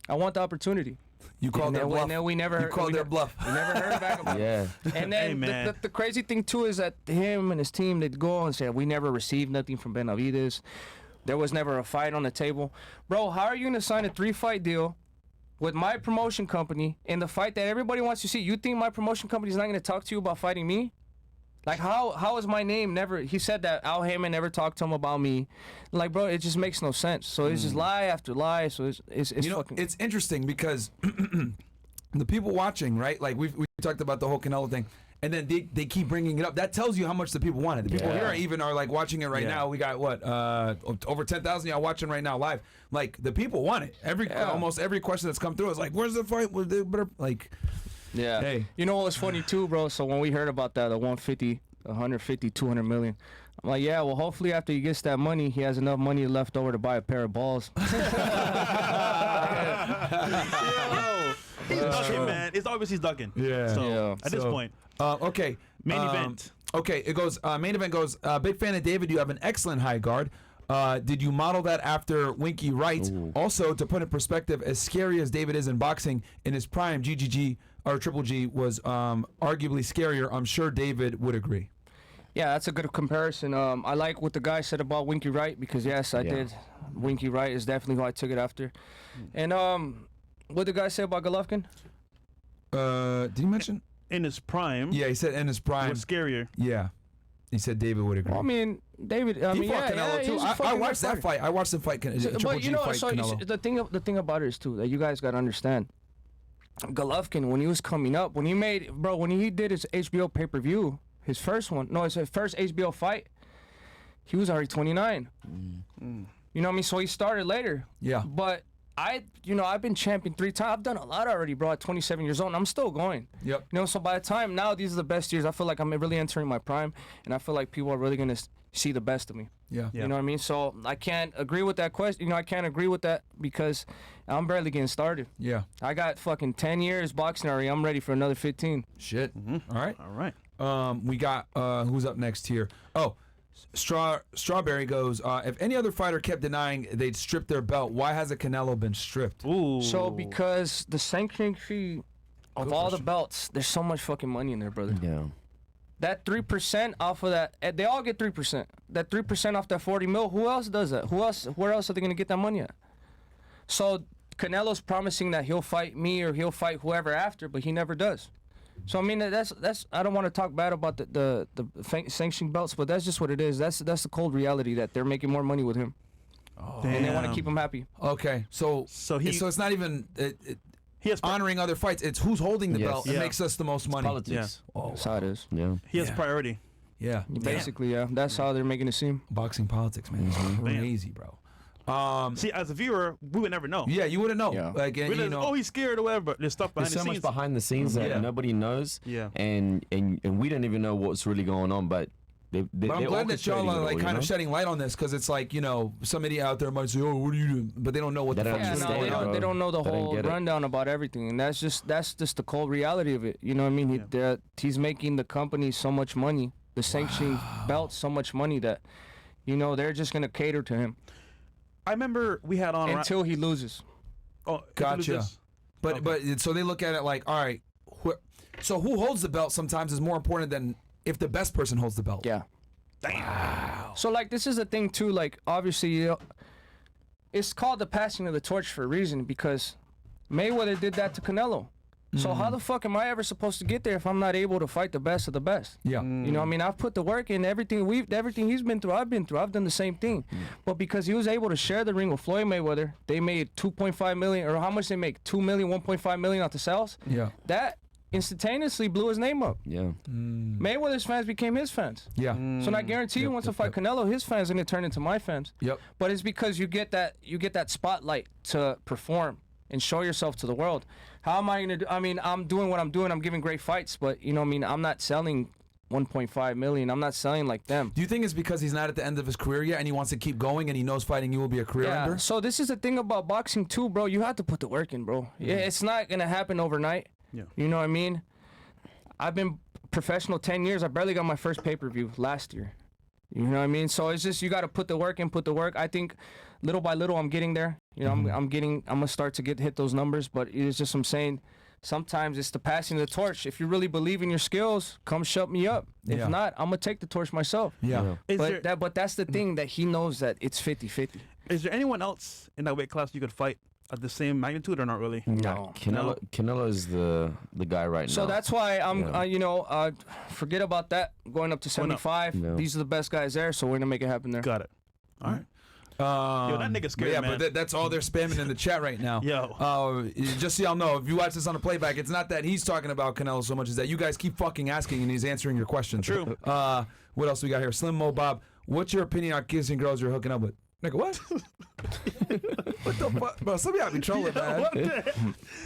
I want the opportunity. You called their bluff. We never. You called their bluff. We never heard back about it. Yeah. And then Hey, man. the crazy thing too is that him and his team, they'd go and say, we never received nothing from Benavidez. There was never a fight on the table. Bro, how are you going to sign a 3-fight deal with my promotion company in the fight that everybody wants to see? You think my promotion company is not going to talk to you about fighting me? Like, how is my name never... He said that Al Heyman never talked to him about me. Like, bro, it just makes no sense. So it's just lie after lie. So it's You know, fucking... it's interesting because the people watching, right? Like we talked about the whole Canelo thing, and then they keep bringing it up. That tells you how much the people want it. The people here even are like watching it right now. We got what over 10,000 y'all watching right now live. Like the people want it. Almost every question that's come through is like, "Where's the fight?" Like, Yeah. Hey. You know what was funny too, bro? So when we heard about that, the 150, 150, 200 million, I'm like, yeah, well, hopefully after he gets that money, he has enough money left over to buy a pair of balls. He's ducking, man. It's obvious he's ducking. Yeah. So Yeah. at this point, okay. main event. Okay, it goes. Main event goes. Big fan of David. You have an excellent high guard. Did you model that after Winky Wright? Also, to put in perspective, as scary as David is in boxing, in his prime, GGG or Triple G was arguably scarier. I'm sure David would agree. Yeah, that's a good comparison. I like what the guy said about Winky Wright because, yes, I did. Winky Wright is definitely who I took it after. And what the guy say about Golovkin? Did he mention? In his prime, Yeah, he said in his prime. was scarier. Yeah. You said David would agree. Well, I mean, David. I He mean, fought yeah, Canelo yeah, too. he's a I fucking watched great that fighter. fight. I watched the fight. Triple But G you know, fight so Canelo. the thing about it is too that you guys gotta understand. Golovkin, when he was coming up, when he did his HBO pay-per-view, his first HBO fight, he was already 29. You know what I mean? So he started later. Yeah. But I've been champion 3 times. I've done a lot already, bro. At 27 years old, and I'm still going. Yep. You know, so by the time now, these are the best years. I feel like I'm really entering my prime, and I feel like people are really gonna see the best of me. Yeah. You know what I mean? So I can't agree with that question. You know, I can't agree with that because I'm barely getting started. Yeah. I got fucking 10 years boxing already. I'm ready for another 15. Shit. All right. All right. We got who's up next here? Oh, Strawberry goes. If any other fighter kept denying they'd strip their belt, why hasn't Canelo been stripped? Ooh. So because the sanctioning fee of all the belts, there's so much fucking money in there, brother. Yeah. That 3% off of that, they all get 3%. That 3% off that 40 mil, who else does that? Where else are they gonna get that money at? So Canelo's promising that he'll fight me or he'll fight whoever after, but he never does. So I mean, that's I don't want to talk bad about the sanctioning belts, but that's just what it is. That's the cold reality that they're making more money with him, and they want to keep him happy. Okay, so So it's not even he has honoring other fights. It's who's holding the Yes. belt that Yeah. makes us the most money. Politics. Oh, That's how it is. Yeah. he has priority. yeah. Basically, yeah. That's how they're making it seem. Boxing politics, man. It's crazy, bro. See, as a viewer, we would never know. Yeah, you wouldn't know. Yeah. Like, and, We you just, know, oh, he's scared or whatever. But there's stuff behind There's the so scenes. much behind the scenes that Yeah. nobody knows. Yeah. And we don't even know what's really going on, but but I'm glad that y'all are like kind of shedding light on this because it's like, you know, some idiot out there might say, "Oh, what are you doing?" But they don't know what They the don't fuck Yeah, is no, going on. they don't know the They don't whole get it. rundown about everything, and that's just the cold reality of it. You know what I mean? He's making the company so much money, the sanctioning belt so much money that, you know, they're just gonna cater to him I remember we had on. until he loses. Oh, Gotcha. But Okay. but so they look at it like, all right, so who holds the belt sometimes is more important than if the best person holds the belt. Yeah. So like this is the thing too. Like obviously, you know, it's called the passing of the torch for a reason because Mayweather did that to Canelo. So how the fuck am I ever supposed to get there if I'm not able to fight the best of the best? Yeah. You know what I mean? I've put the work in, everything he's been through, I've been through. I've done the same thing. But because he was able to share the ring with Floyd Mayweather, they made 2.5 million, or how much they make? 2 million, 1.5 million off the sales. Yeah. That instantaneously blew his name up. Yeah. Mayweather's fans became his fans. Yeah. So I guarantee you, once I fight Canelo, his fans are gonna turn into my fans. Yep. But it's because you get that spotlight to perform and show yourself to the world. How am I gonna do? I mean, I'm doing what I'm doing. I'm giving great fights, but you know, what I mean, I'm not selling 1.5 million. I'm not selling like them. Do you think it's because he's not at the end of his career yet and he wants to keep going and he knows fighting you will be a career ender? So this is the thing about boxing too, bro. You have to put the work in, bro. Yeah, it's not gonna happen overnight. Yeah. You know what I mean? I've been professional 10 years. I barely got my first pay-per-view last year. You know what I mean? So it's just you got to put the work in, put the work. I think little by little I'm getting there. You know, I'm gonna start to hit those numbers, but it's just I'm saying sometimes it's the passing of the torch. If you really believe in your skills, come shut me up. If Yeah. not, I'm gonna take the torch myself. Yeah. But that's the thing that he knows that it's 50-50. Is there anyone else in that weight class you could fight at the same magnitude or not really? No. Canelo is the guy right now. So that's why I'm, Yeah. forget about that. Going up to 75. Yeah. These are the best guys there, so we're gonna make it happen there. Got it. All right. Yo, that nigga's scared, yeah, man. but that's all they're spamming in the chat right now. Yo. Just so y'all know, if you watch this on the playback, it's not that he's talking about Canelo so much as that you guys keep fucking asking and he's answering your questions. True. What else we got here? Slim Mo Bob, what's your opinion on kissing girls you're hooking up with? Nigga, what? What the fuck? Bro, some of y'all be trolling, man.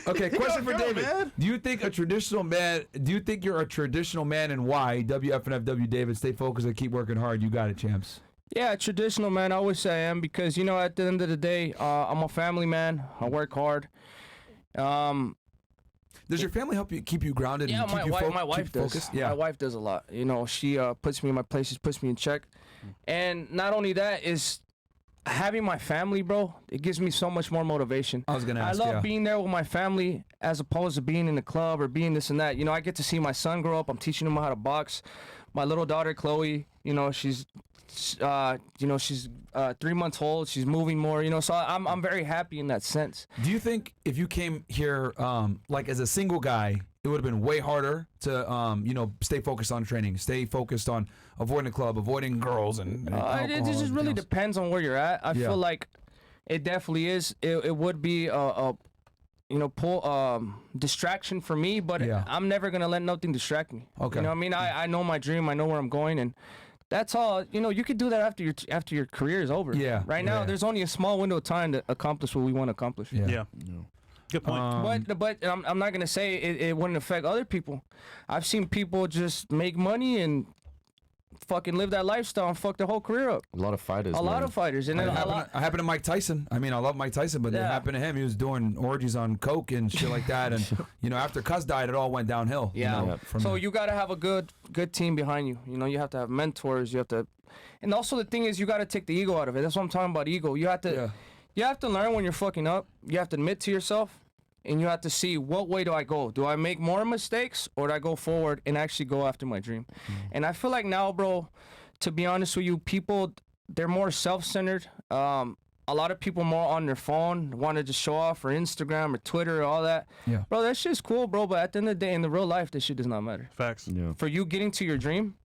Okay, question for David. Man. Do you think you're a traditional man and why? WFNFW David, stay focused and keep working hard. You got it, champs. Yeah, traditional, man. I always say I am because, you know, at the end of the day, I'm a family man. I work hard. Does your family help you keep you grounded Yeah, and keep my wife keep does. focused? Yeah. My wife does a lot. You know, she puts me in my places, puts me in check. And not only that is having my family, bro, it gives me so much more motivation. I was gonna ask, I love yeah. being there with my family as opposed to being in the club or being this and that. You know, I get to see my son grow up. I'm teaching him how to box. My little daughter, Chloe, you know, she's 3 months old. She's moving more, you know, so I'm very happy in that sense. Do you think if you came here like as a single guy, it would have been way harder to, stay focused on training, stay focused on avoiding the club, avoiding girls, and It alcohol just and really everything else. depends on where you're at. I feel like it definitely is. It would be a distraction for me, but I'm never gonna let nothing distract me. Okay. You know what I mean? I know my dream. I know where I'm going, and that's all. You could do that after your career is over. Yeah. Right now, there's only a small window of time to accomplish what we want to accomplish. Yeah. Good point. But I'm not gonna say it wouldn't affect other people. I've seen people just make money and fucking live that lifestyle and fuck their whole career up. A lot of fighters. A lot of fighters, and It then happened, it happened to Mike Tyson. I mean, I love Mike Tyson, but it happened to him. He was doing orgies on coke and shit like that. And after Cuz died, it all went downhill. So you gotta have a good team behind you. You have to have mentors. You have to, and also the thing is, you gotta take the ego out of it. That's what I'm talking about. Ego. You have to. You have to learn when you're fucking up. You have to admit to yourself, and you have to see what way do I go. Do I make more mistakes, or do I go forward and actually go after my dream? And I feel like now, bro, to be honest with you, people, they're more self-centered. A lot of people more on their phone, want to just show off for Instagram or Twitter or all that. Yeah. Bro, that shit's cool, bro, but at the end of the day, in the real life, that shit does not matter. Facts. Yeah. For you getting to your dream,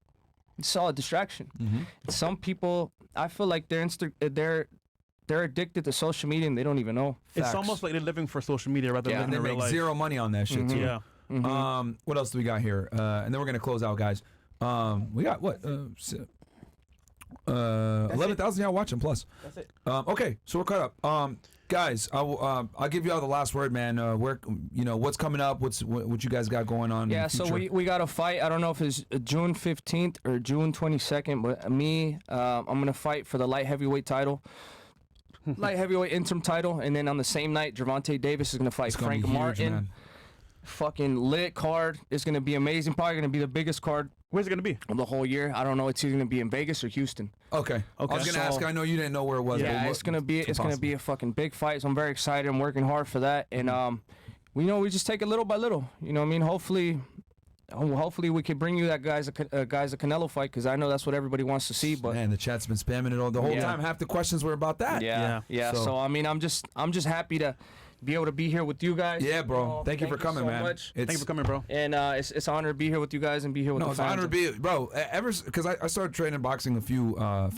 it's all a distraction. Some people, I feel like they're addicted to social media and they don't even know. It's almost like they're living for social media rather than And living they in real make life. zero money on that shit, too. Yeah. What else do we got here? And then we're going to close out, guys. We got what? 11,000 y'all watching plus. That's it. Okay, so we're caught up. Guys, I'll give you all the last word, man. What's coming up? What you guys got going on? Yeah, in the so future? we got a fight. I don't know if it's June 15th or June 22nd, but I'm going to fight for the light heavyweight title. Light heavyweight interim title, and then on the same night, Gervonta Davis is going to fight It's gonna Frank be huge, Martin. man. Fucking lit card. It's going to be amazing. Probably going to be the biggest card Where's it going to be? of the whole year. I don't know. It's either going to be in Vegas or Houston. Okay. I was gonna ask. I know you didn't know where it was. Yeah, but it's gonna be a fucking big fight. So I'm very excited. I'm working hard for that, and we just take it little by little. You know what I mean? Hopefully we can bring you that guy's a Canelo fight, because I know that's what everybody wants to see. But man, the chat's been spamming it all the whole time. Half the questions were about that. Yeah. So I mean, I'm just happy to be able to be here with you guys. Yeah, bro. Thank you for coming, so man. much. Thank you for coming, bro. And it's an honor to be here with you guys and be here with No, the it's an fans. honor to be, bro. Because I started training boxing a few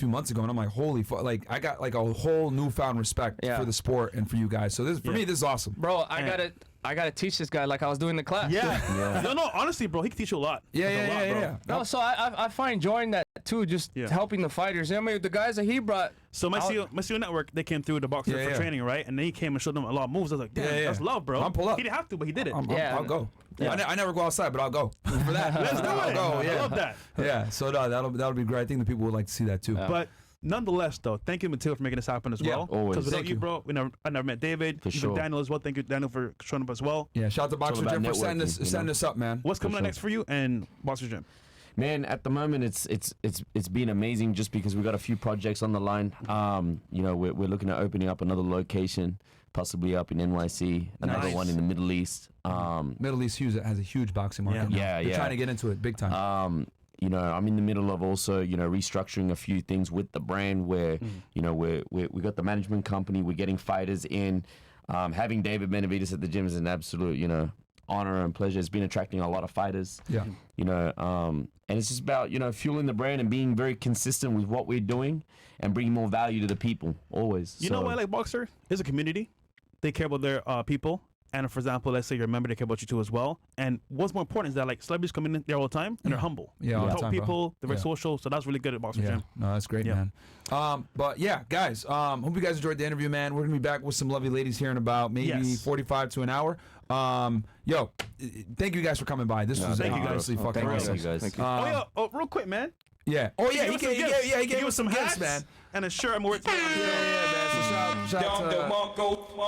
months ago, and I'm like, holy fuck! Like I got like a whole newfound respect for the sport and for you guys. So this for me, this is awesome, Bro, I gotta teach this guy like I was doing the class. Yeah. No, honestly, bro, he can teach you a lot. Yeah. No, so I find enjoying that too, just helping the fighters. I mean, the guys that he brought. So my CEO Network, they came through the boxer for training, right? And then he came and showed them a lot of moves. I was like, damn, that's love, bro. I'll pull up. He didn't have to, but he did it. I'll go. I never go outside, but I'll go for that. Let's do I'll it. go. Yeah. I love that. Yeah. So that'll be great. I think the people would like to see that too. But nonetheless, though, thank you, Mateo, for making this happen as well. always. Because without Thank you, you. bro, I never met David. For Even sure. Daniel as well. Thank you, Daniel, for showing up as well. Yeah. Shout out to Boxer about Jim for setting networking, us up, man. What's coming sure. next for you and Boxer Gym? Man, at the moment it's been amazing just because we got a few projects on the line. We're looking at opening up another location, possibly up in NYC, another one in the Middle East. Middle East has a huge boxing market. Yeah. They're trying to get into it big time. I'm in the middle of also, restructuring a few things with the brand where, we got the management company, we're getting fighters in. Having David Benavidez at the gym is an absolute, honor and pleasure. It's been attracting a lot of fighters. Yeah. And it's just about, fueling the brand and being very consistent with what we're doing and bringing more value to the people, always. You know why I like Boxer? There's a community. They care about their people. And for example, let's say you're a member, they care about you too as well. And what's more important is that like celebrities come in there all the time and they're humble. Yeah, all They the help time, people. bro. They're very social. So that's really good at Boxer Gym. No, that's great, man. But yeah, guys, hope you guys enjoyed the interview, man. We're gonna be back with some lovely ladies here in about maybe 45 to an hour. Thank you guys for coming by. This was thank you guys. honestly fucking Thank awesome. you guys. Real quick, man. Yeah. Oh yeah, he gave us us some gifts, man. And a shirt. I'm wearing. Shout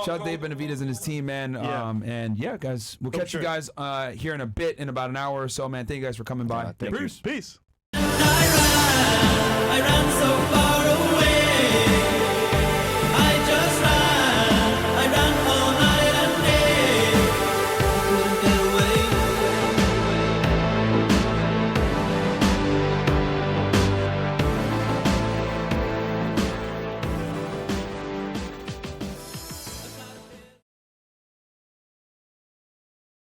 out Dave Benavidez and his team, man. And yeah, guys, we'll catch you guys here in a bit, in about an hour or so, man. Thank you guys for coming by. Peace.